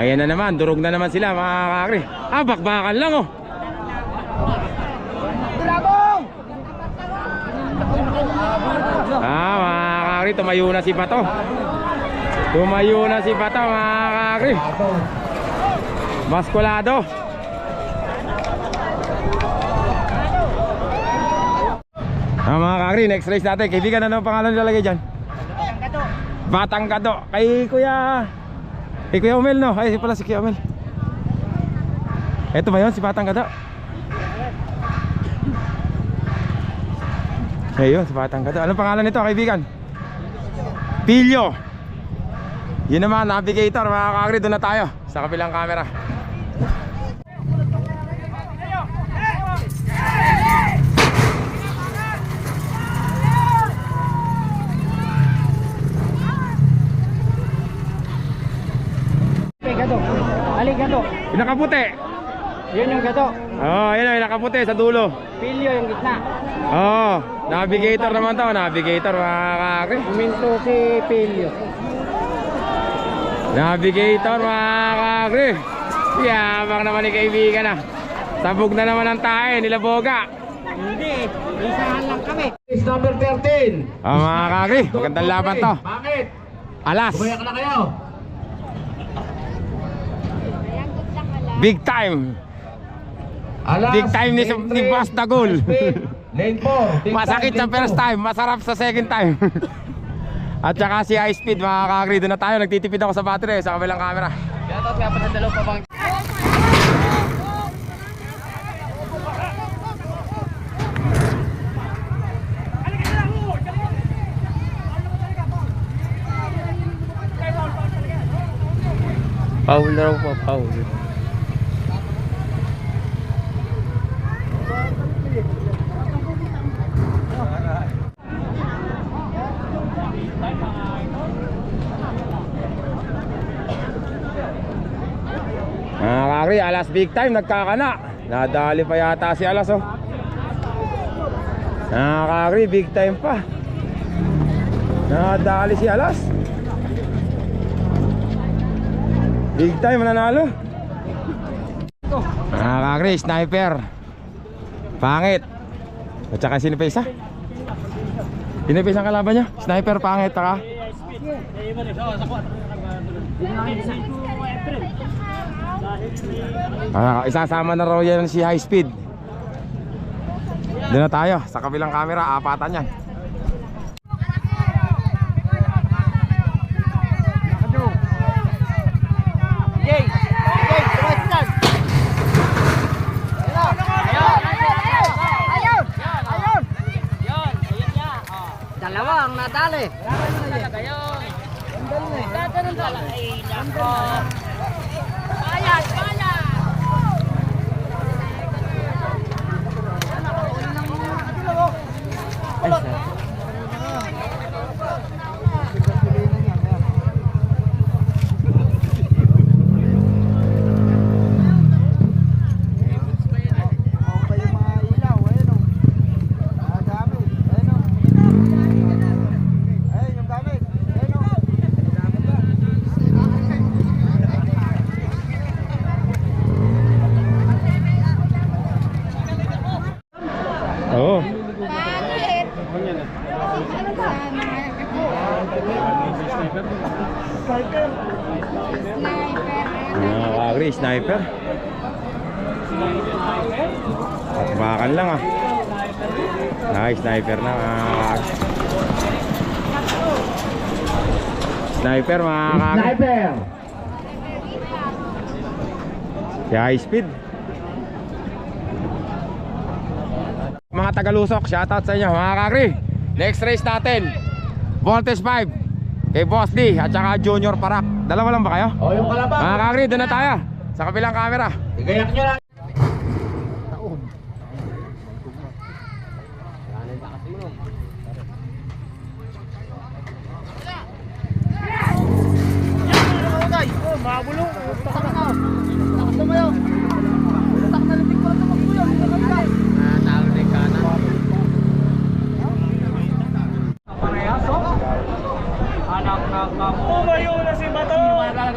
Ayan na naman, durog na naman sila mga kakri. Bakbakan lang oh. Mga kakri, tumayo na si Bato. Tumayo na si Bato mga kakri. Maskulado. Mga kakri, next race natin. Kaibigan, ano ang pangalan nilalagay dyan? Batang Gado. Kay Kuya Umel, no? Ay, pala si Kuya Umel. Ito ba yun? Si Batang Gado? Ayun, si Batang Gado. Anong pangalan nito, kaibigan? Pilyo. Yun naman, navigator. Mga kakri, doon na tayo sa kabilang camera. Alin gato? Yung nakaputi. Yun yung gato. Yun yung nakaputi sa dulo. Pilyo yung gitna. Navigator naman to. Navigator, mga kakri. Uminto si Pilyo. Navigator, mga kakri. Yabang naman ni kaibigan na. Sabog na naman ang tae, nila Boga. Hindi, isahan lang kami. Race number 13. Mga kakri, magandang laban to. Bakit? Alas. Bumayak na kayo. Big time. Alas, Big time ni lane Boss 3, Dagul. Lane 4. big Masakit time, sa lane first 2. time, masarap sa second time. At saka si High Speed, mga kakri, doon na tayo. Nagtitipid ako sa battery sa kabilang camera. Paul raw po, Paul. Mga kakri, Alas big time, nagkakana. Nadali pa yata si Alas, oh. Mga kakri, big time pa. Nadali si Alas. Big time, nanalo. Mga kakri, sniper. Pangit. At saka sino pa isa? Sino pa isang kalaban niya? Sniper, pangit, taka. Isasama na raw yan si High Speed. Doon na tayo sa kabilang camera, apatan yan. Dalawa ang nadali. Oo. Bakit? Ano ba? Sniper. Mga kakri, sniper. Bakbakan lang ah. Ay, sniper na mga kakri. Sniper, mga kakri. Sniper. Si High Speed. Mga Tagalusok, shoutout sa inyo mga kakri. Next race natin, Voltes 5 kay Boss D at saka Junior Parak. Dalawa lang ba kayo? O yung kalaban. Mga kakri, doon na tayo sa kabilang camera. Igayak nyo lang.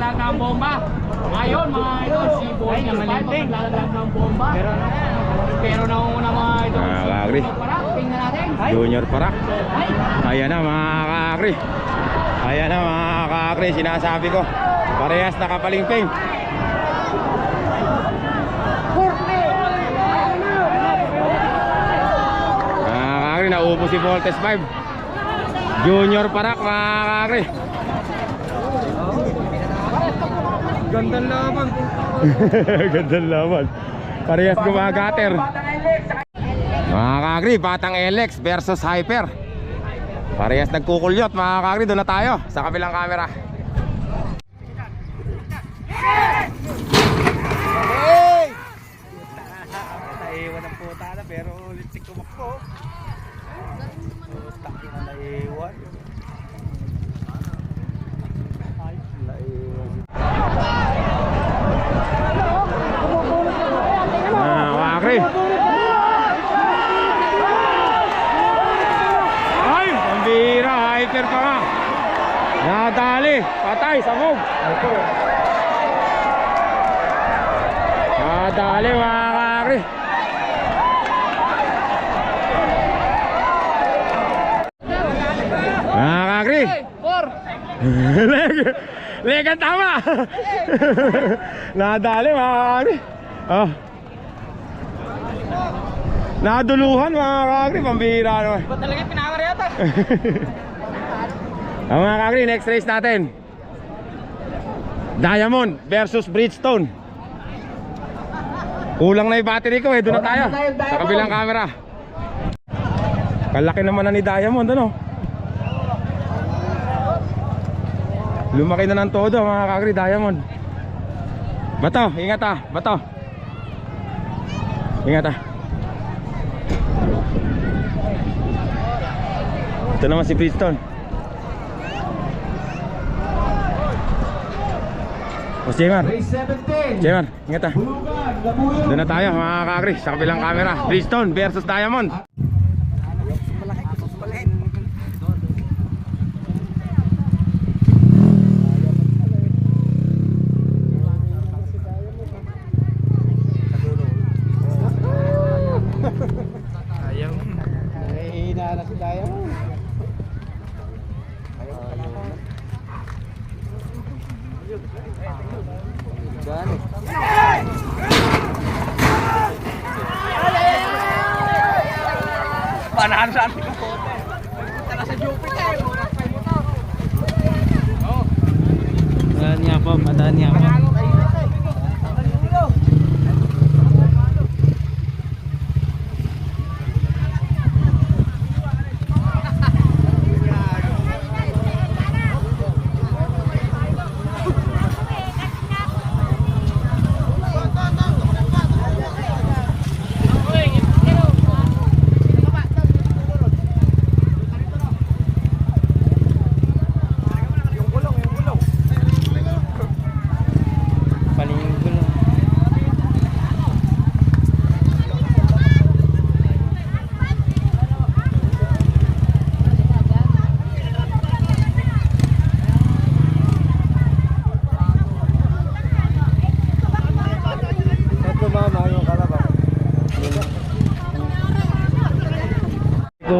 maglalag ng bomba. Ngayon mga idol, si Boy maglalag ng bomba. Pero naunguna mga idol. Mga kakri. Tingnan natin. Junior Parak. Ayan na mga kakri. Ayan na mga kakri, sinasabi ko. Parehas nakapalingping. Mga kakri, naupo si Voltes 5. Junior Parak mga kakri. Gandang laban. Gandang laban. Parehas gumagater. Mga kakri, Batang LX versus Hyper. Parehas nagkukulyot mga kakri. Doon na tayo sa kabilang camera. Naiwan ang puta na pero ulit si kumakbo. Taki na naiwan. Kakri. Ay, pambira, Hyper pa nga. Nadali, patay, sabog. Nadali mga kakri. Mga kakri. Legan tama. Nadali mga kakri. Oh. Naduluhan mga kakri, pambira naman. Ba't talaga pinakar yata? Ang mga kakri, next race natin, Diamond versus Bridgestone. Kulang na yung battery ko doon na tayo sa kabilang camera. Kalaki naman na ni Diamond, ano? Lumaki na ng todo mga kakri, Diamond. Bato, ingat ah, bato. Ingat ah. Ito naman si Bridgestone. Boss Jemar, Jemar, ingat ah. Doon na tayo mga kakri sa kabilang camera. Bridgestone versus Diamond. Nahihina na si Diamond. Panahan sa ating kapote. Tara sa Jupiter. Madaan niya po, madaan niya po.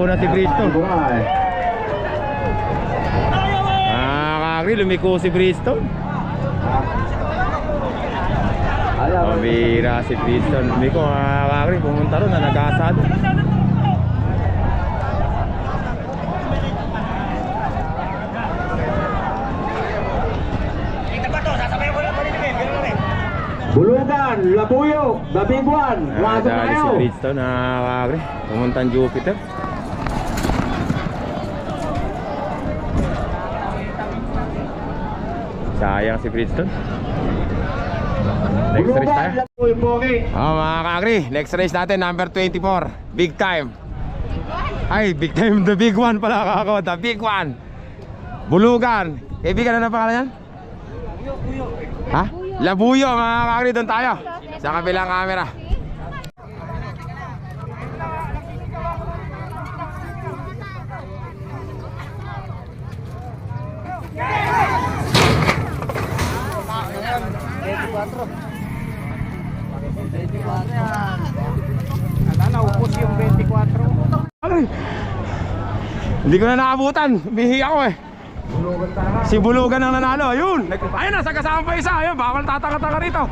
Na si Bridgestone. Kakri, lumiko si Bridgestone. Pambira si Bridgestone. Lumiko kakri, pumunta ron na nag-asado. Bulugan, Labuyo, the big one. Wasok na Dali si kayo. Bridgestone kakri, pumuntan Jupiter. Sayang si Bridgestone. Next race tayo. Labuyo, Pogi. Mga kakri, next race natin, number 24. Big time. Ay, big time, the big one pala kako. The big one. Bulugan. Kaibigan na pangalan yan? Ha? Labuyo mga kakri, doon tayo sa kabilang camera. Naubos yung 24. Aray! Hindi ko na naabutan. Bihi ako eh. Si Bulugan ang nanalo. Ayun! Ayun na, sa kasama pa isa. Ayun, bawal tataka-taka rito.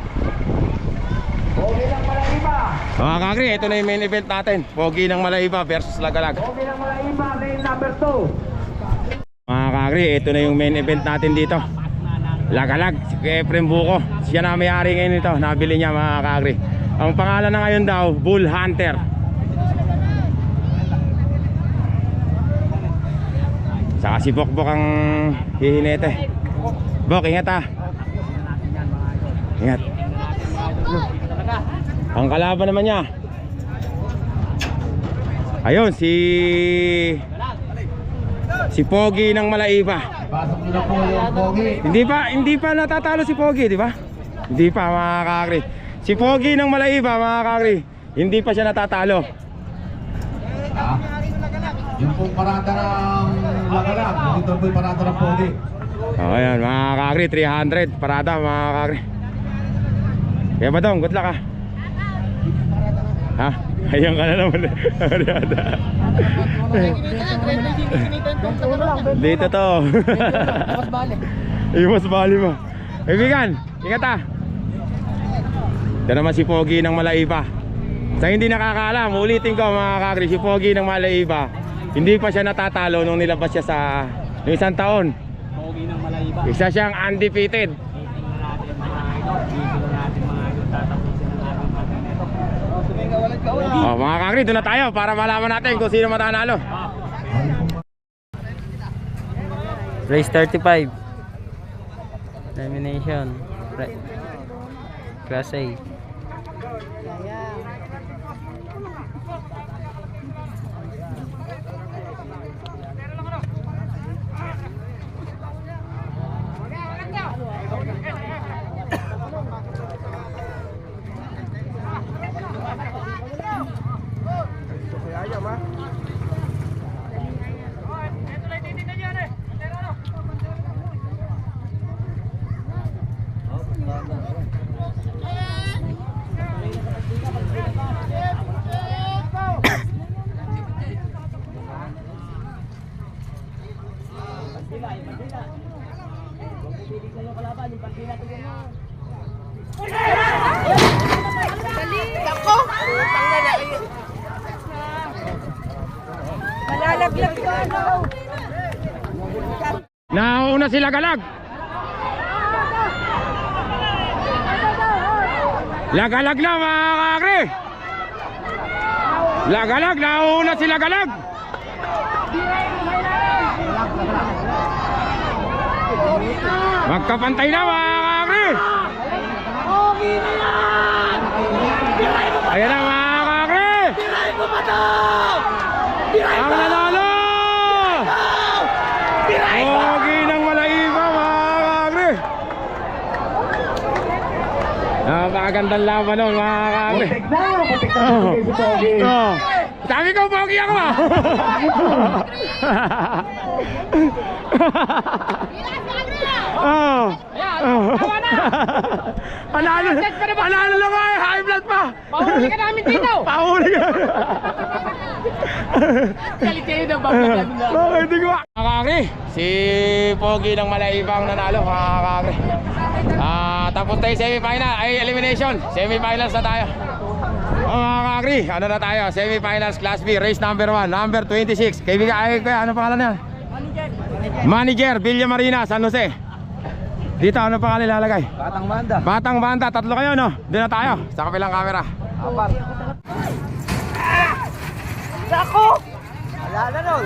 Pogi ng Malaiba. Mga kakri, ito na yung main event natin. Pogi ng Malaiba versus Lagalag. Pogi ng Malaiba, lane number 2. Mga kakri, ito na yung main event natin dito. Lagalag, si Efrem Buko. Siya na may-ari ngayon nito. Nabili niya mga kakri. Ang pangalan na ngayon daw, Bull Hunter. Saka si Bokbok ang hihinete. Bok, ingat ha. Ingat. Ang kalaban naman niya, ayun, si Pogi ng Malaiba. Pasok nyo na po yung Pogi. Hindi pa natatalo si Pogi, di ba? Hindi pa mga kakri. Si Pogi ng Malaiba mga kakri, hindi pa siya natatalo. Yung pong parada ng Lagalag, dito po yung parada ng Pogi. Ayan mga kakri, 300 parada mga kakri. Kaya ba dong, good luck ha. Ha? Ayan ka na naman. Dito to. Iwas bali mo. Kaibigan, ingat ha. Ito naman si Pogi ng Malaiba. Sa hindi nakakaalam, ulitin ko mga kakri, si Pogi ng Malaiba, hindi pa siya natatalo nung nilabas siya sa yung isang taon. Pogi ng Malaiba. Isa siyang undefeated. Oh, mga kakri, doon na tayo para malaman natin kung sino matanalo. Race 35 Elimination Class A. Malalaglag ka na. Nauna si Lagalag. Lagalag na mga kakri. Lagalag, nauna si Lagalag. Magkapantay na mga kakri. Ayan na mga kakri. Ang nanalo, Pogi ng Malaiba mga kakri. Napakagandang laban nun mga kakri. Putik na si Pogi. Sabi ko Pogi ako ah. Panalo lang ay high blood pa. Pahuli ka namin dito. Pahuli ka. Galit kayo na babaglag na. Bakit di ko kakri, si Pogi ng Malaiba ang nanalo mga kakri. Tapos tayo semi-final, ay elimination. Semi-finals na tayo. Mga kakri, ano na tayo? Semi-finals Class B, race number 1, number 26. Kaibigan, ano pangalan niya? Manager, Villa Marina, San Jose. Dito, ano pangalan ilalagay? Batang Banda. Batang Banda, tatlo kayo no? Doon na tayo, sa kapilang camera. Apat. Sako! Wala na nun.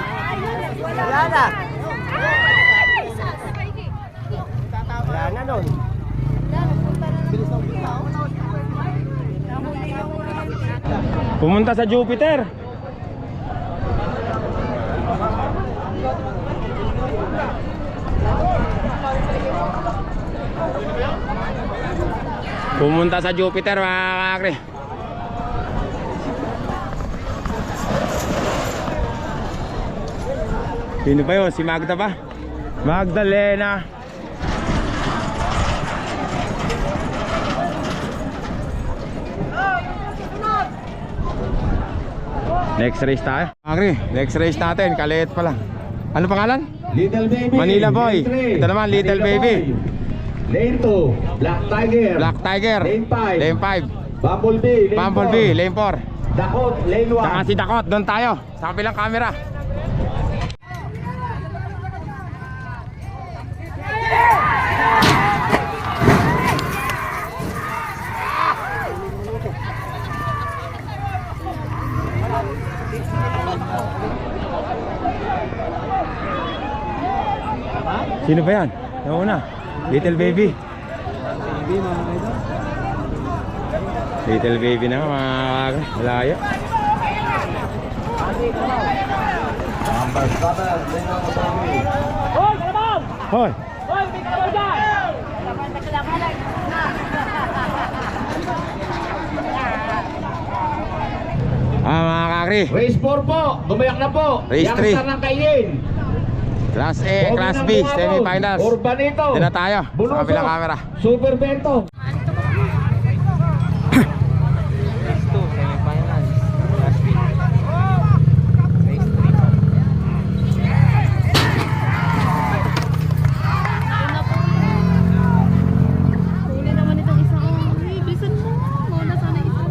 Wala na. Wala na nun. Pumunta sa Jupiter. Pumunta sa Jupiter mga kakri. Sino pa yun? Si Magda ba? Magdalena. Next race tayo. Agri, next race natin, kaliit pa lang. Ano pangalan? Little Baby. Manila Boy. Lane 3. Ito naman, Little Manila Baby. Boy. Lane 2, Black Tiger. Black Tiger. Lane 5. Lane 5. Bumblebee. Lane Bumblebee, 4. Lane 4. Dakot, Lane 1. Saka si Dakot, doon tayo. Sa kabilang camera. Sino ba yan? Yung una, Little Baby. Little Baby na mga malaya. Hoy, kalabaw! Hoy! Hoy, may kalabaw dyan! Mga kakri, Race 4 po, bumayak na po. Race 3. Youngster ng Kailin. Class A, Class B, semifinals. Urbanito. Doon na tayo, sa kabilang camera. Super Bento. Huli naman itong isang. Ay, bisan mo. Mauna sana isang.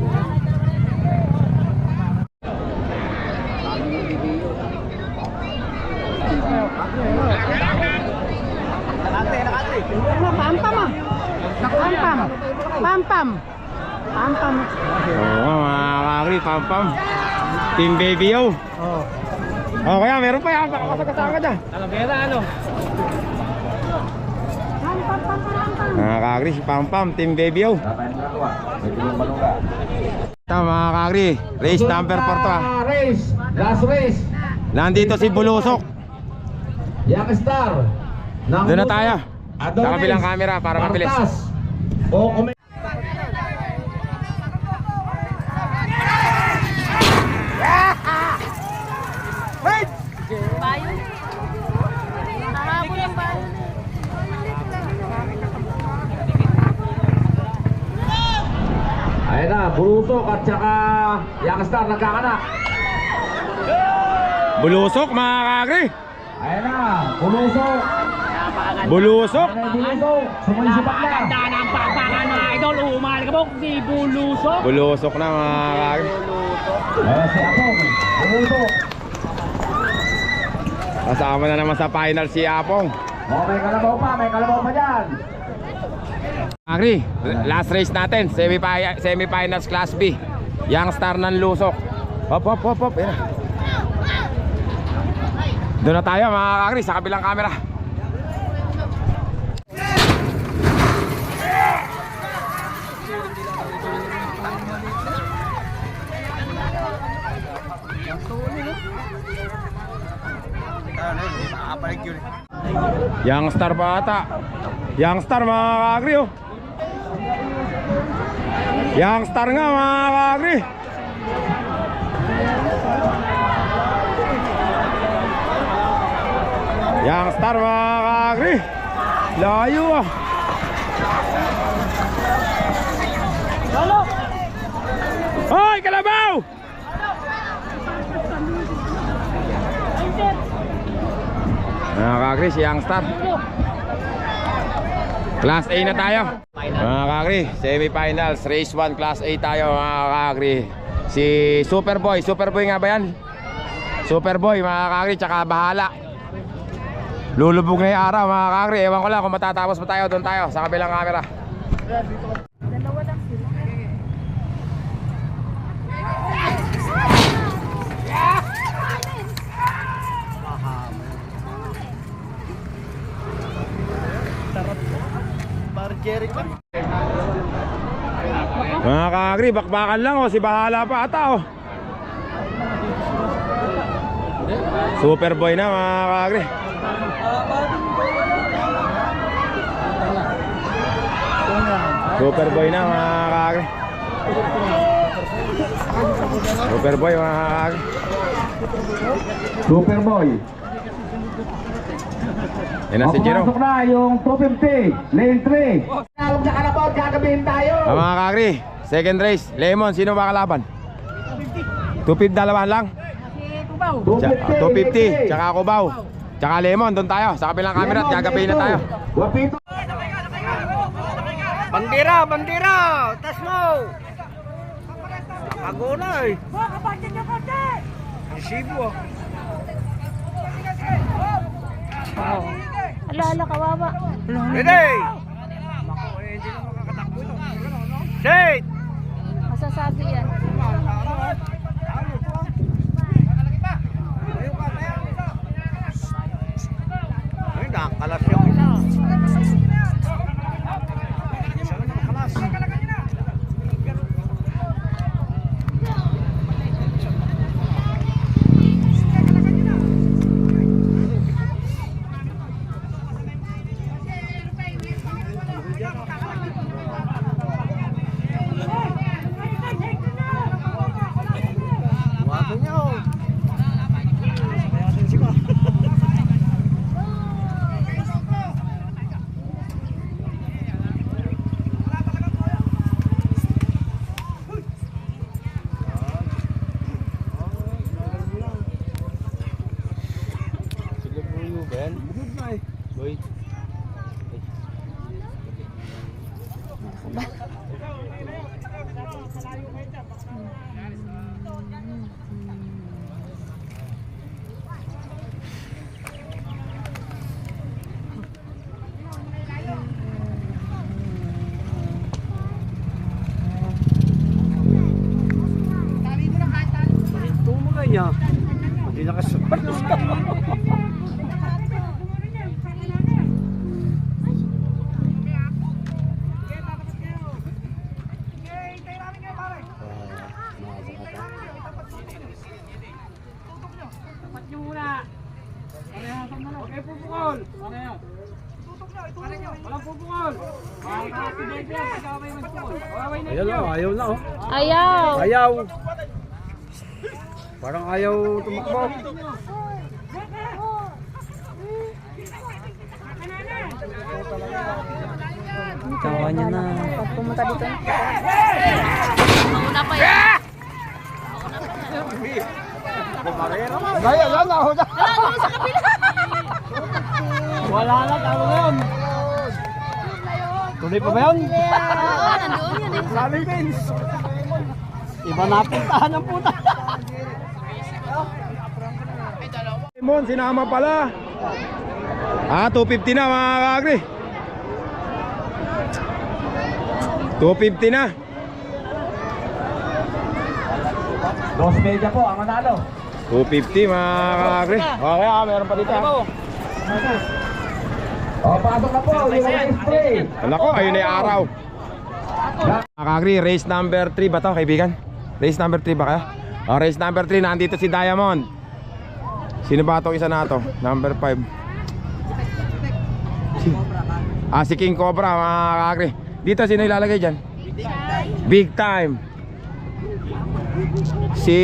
Pampam ah. Pampam. Pampam. Pampam. Oo, mga kakri, pam-pam. Team Baby yo. Oo. Oh, kaya meron pa yan, baka kasagasa ka dyan. Talavera, ano? Mga kakri, si pam-pam, Team Baby yo. Ito mga kakri, race number 4 to ah. Race, last race. Nandito si Bulusok. Youngstar. Doon na tayo. Sa kabilang camera para mabilis. O kung Bayo. Nahabol ang bayo. Ayan na, Bulusok at saka Youngstar nagkakanak. Bulusok mga kakri. Ayan na, Bulusok. Bulusok. Ayan na, Bulusok. Sumulisipat na. Napakaganda ng pakpakan mga idol. Umalikabok si Bulusok. Bulusok na mga kakri. Ayan si Apong. Bulusok. Kasama na naman sa final si Apong. O, may kalabaw pa dyan. Kakri, last race natin, semifinals Class B. Youngstar ng Lusok. Hop, hop, hop, hop. Ayan. Doon na tayo mga kakri, sa kabilang camera. Youngstar pa ata. Youngstar mga kakri oh. Youngstar nga mga kakri. Youngstar mga kakri. Layo ah. Hoy kalabaw! Mga kakri, si Youngstar. Class A na tayo. Mga kakri, semifinals, race 1, Class A tayo mga kakri. Si Superboy, Superboy nga ba yan? Superboy mga kakri, tsaka Bahala. Lulubog na yung araw mga kakri. Ewan ko lang kung matatapos pa tayo, doon tayo sa kabilang camera. Dalawa lang sila. Mga kakri, bakbakan lang oh, si Bahala pa ata oh. Superboy na mga kakri. Superboy na mga kakri. Superboy mga kakri. Superboy. Yan na si Jero. Pumasok na yung 250, lane 3. Huwag na kalabaw, gagabihin tayo. Mga kakri, second race, Lemon, sino ba kalaban? 250 dalawan lang. Si Kubaw. 250, tsaka Cubao. Tsaka Lemon, doon tayo. Sa kabilang camera at gagabihin na tayo. Wapito. Bandera, bandera! Tas mo! Agunay! Isibo. Alala, kawawa. Ready! Set! Masasabi yan. Ay, nakakalas yung isa. Niya. Hindi nakasabay. Ayaw na oh. Ayaw. Ayaw. Parang ayaw tumakbo. Kawa niya na. Pag pumunta dito. Mauna pa yan. Gaya lang ako na. Wala, doon sa kabila. Wala na, tao yun. Tuloy pa ba yun? Oo, nandoon yun eh. Sabi Vince. Iba napuntahan ng puta. Lemon, sinama pala. 250 na mga kakri. 250 na. Dos media po ang manalo. 250 mga kakri. Okay, meron pa dito. Pasok na po. Yung race play. Nako, ayun na yung araw. Mga kakri, race number 3 ba to, kaibigan? Race number 3 ba kaya? Race number 3, nandito si Diamond. Sino ba itong isa na to? Number 5. Si King Cobra mga kakri. Dito sino ilalagay dyan? Big time. Si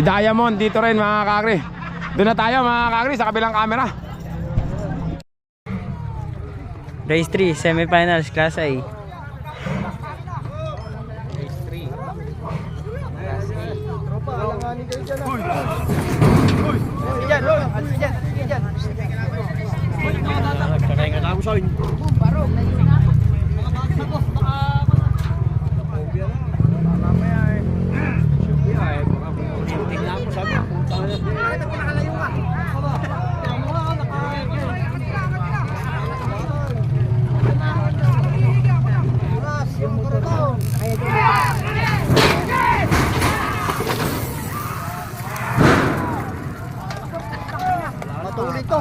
Diamond dito rin mga kakri. Doon na tayo mga kakri sa kabilang camera. Race 3, semifinals, Class A. Matuloy to.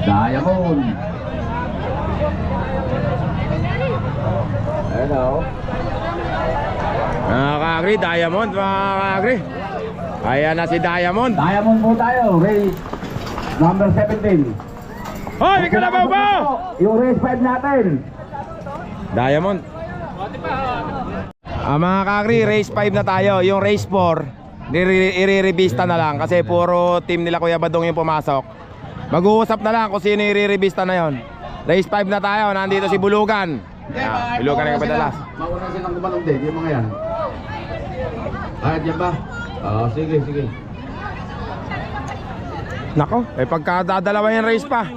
Diamond. Hello. Mga kakri, Diamond mga kakri. Ayan na si Diamond. Diamond po tayo. Race number 17. Hoy, may kalabaw ba? Yung race 5 natin. Diamond. Mga kakri, race 5 na tayo. Yung race 4 iriribista na lang kasi puro team nila Kuya Badong yung pumasok. Mag-uusap na lang kung sino iriribista na yon. Race 5 na tayo, nandito si Bulugan. Bulugan na kapadalas. Mauna silang gumanong din, yung mga yan. Kahit yan ba? Sige, sige. Nako, pagkadadalawa yung race pa.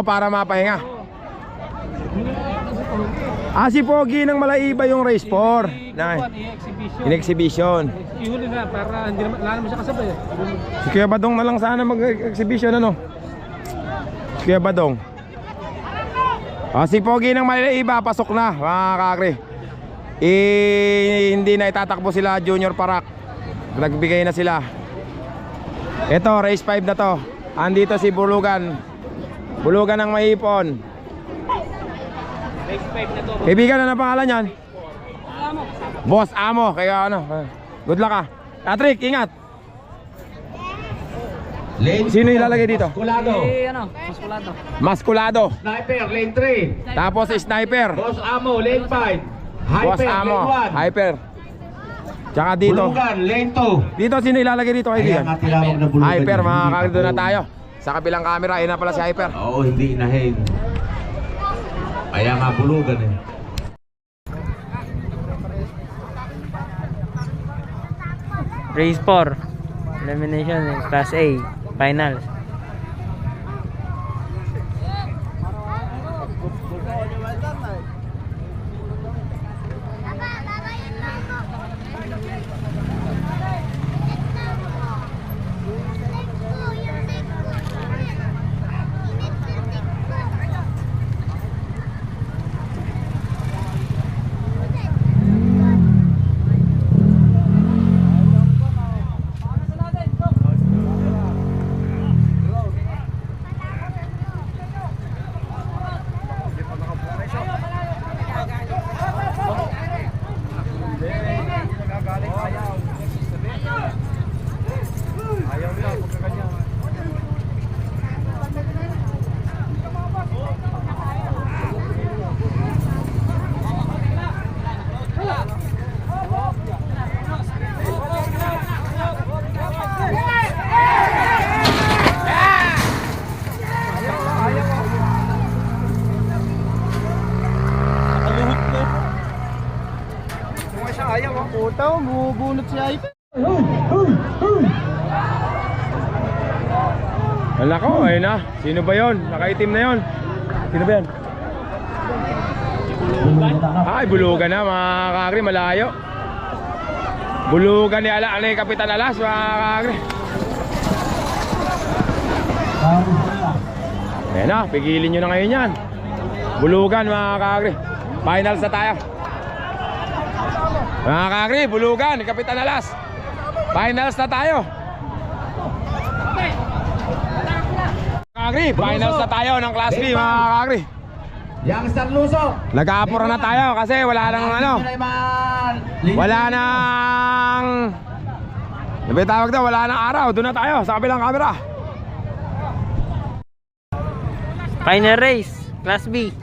Para mapahinga. Si Pogi ng Malaiba yung race 4 na in-exhibition. Ihuli na para hindi naman, wala naman siya kasabay. Si Kuya Badong na lang sana mag-exhibition ano. Si Kuya Badong. Si Pogi ng Malaiba pasok na mga kakri. Hindi na itatakbo sila Junior Parak. Nagbigay na sila. Ito race 5 na to. Andito si Bulugan. Bulugan ng Maipon. Kaibigan na pangalan yan? Boss Amo. Kaya ano, good luck ah. Patrick, ingat. Sino ilalagay dito? Maskulado. Maskulado. Maskulado. Sniper, lane 3. Tapos Sniper. Boss Amo, lane 5. Boss Hyper, Amo, lane 1. Hyper. Tsaka dito. Bulugan, lane 2. Dito sino ilalagay dito kaibigan? Kaya nga tinawag na Bulugan. Hyper, Hindi mga kakri, doon na ako- tayo. Sa kabilang camera, ayun na pala si Hyper. Oo, hindi inahin. Kaya nga Bulugan eh. Race 4. Elimination Class A. Finals. Wala ko, ayun na. Sino ba yon? Nakaitim na yon. Sino ba yan? Ay, Bulugan na mga kakri, malayo. Bulugan ni Kapitan Alas, mga kakri. Ayan na, pigilin nyo na ngayon yan. Bulugan mga kakri. Finals na tayo. Mga kakri, Bulugan ni Kapitan Alas. Finals na tayo. Kakri, finals na tayo ng Class B mga kakri. Youngster Luso. Nag-aapura na tayo kasi wala nang ano. Wala nang tawag daw, wala nang araw. Doon na tayo sa kabilang camera. Final race. Class B.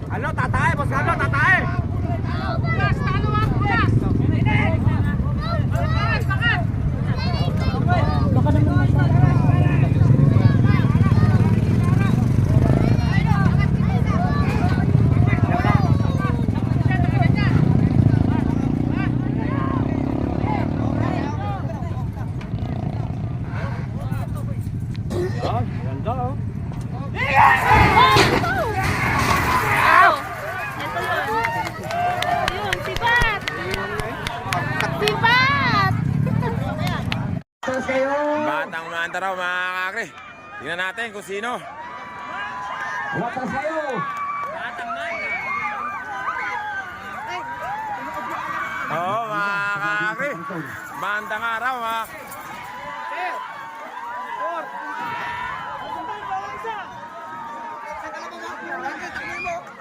Ano, tatay? Boss, ano, tatay? Batang manta raw mga kakri. Tingnan natin kung sino. Watas kayo. Oo mga kakri. Bandang araw mga.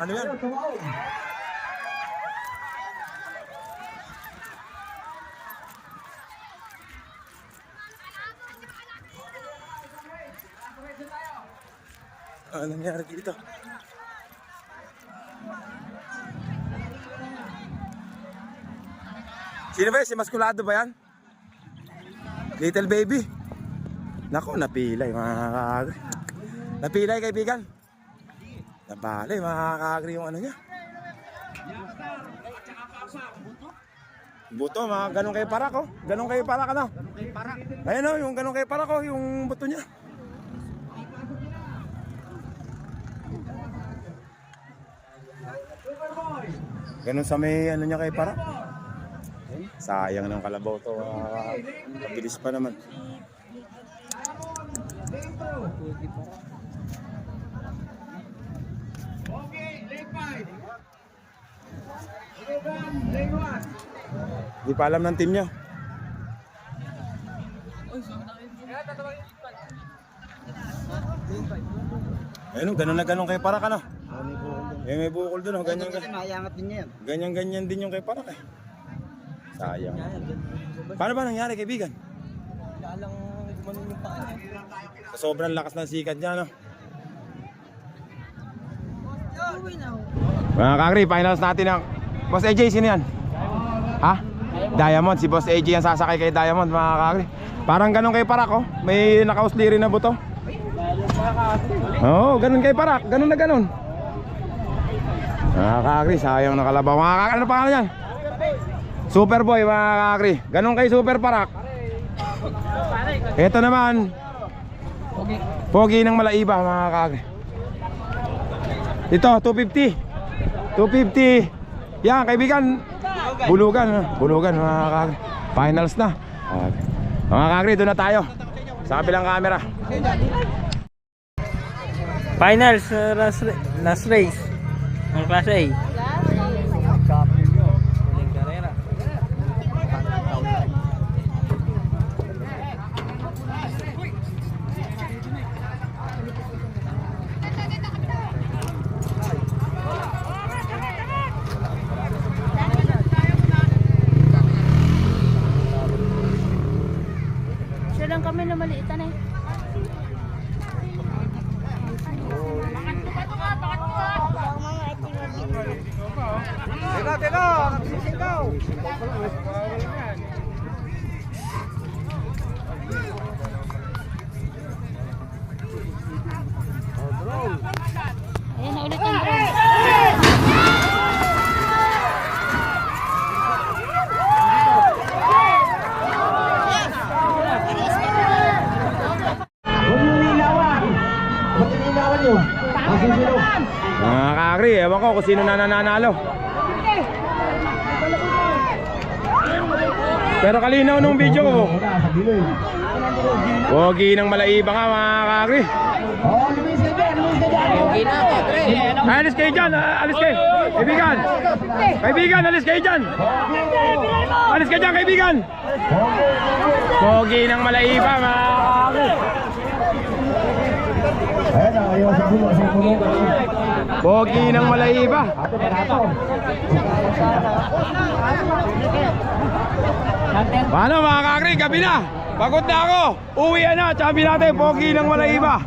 Ano yan? Ano nangyari dito? Sino ba yan? Si Maskulado ba yan? Little baby. Naku, napilay mga kakagri. Napilay kaibigan. Nabalay mga kakagri yung ano niya. Buto, mga ganun kay parak oh. Ganun kay parak ano? Ayun oh, yung ganun kay parak oh, yung buto niya. Ganun sa may ano niya kay parak. Sayang ng kalabaw to. Mabilis pa naman. Hindi pa alam ng team niya. Ayun, ganun na ganun kay parak ano. May bukol dun oh, ganyan ganyan. Mayangat din yan. Ganyan din yung kay parak eh. Sayang. Paano ba nangyari kaibigan? Lalang gumanon yung paa niya. Sa sobrang lakas ng sikat niya no. Mga kakri, finals natin ang Boss AJ, sino yan? Ha? Diamond, si Boss AJ ang sasakay kay Diamond mga kakri. Parang ganun kay parak oh. May nakausli rin na buto. Oo, ganun kay parak. Ganun na ganun. Mga kakri, sayang nakalabaw. Mga kakri, ano pangalan yan? Superboy mga kakri. Ganun kay Super Parak. Ito naman Pogi ng Malaiba mga kakri. Ito 250. Yan kaibigan. Bulugan mga kakri. Finals na. Mga kakri, doon na tayo sa kabilang camera. Finals, last race. Ang Class A. Siya lang kami na maliitan eh. Teka, nagsisigaw. Ayan na ulit ang drone. Mga kakri, ewan ko kung sino nananalo. Pero kalinaw nung video ko. Pogi ng Malaiba nga mga kakri. Alis kayo dyan, alis kayo. Kaibigan, alis kayo dyan. Alis kayo dyan kaibigan. Pogi ng Malaiba mga kakri. Pogi ng Malaiba. Paano mga kakri, gabi na. Pagod na ako. Uwi na, sabi natin, Pogi ng Malaiba.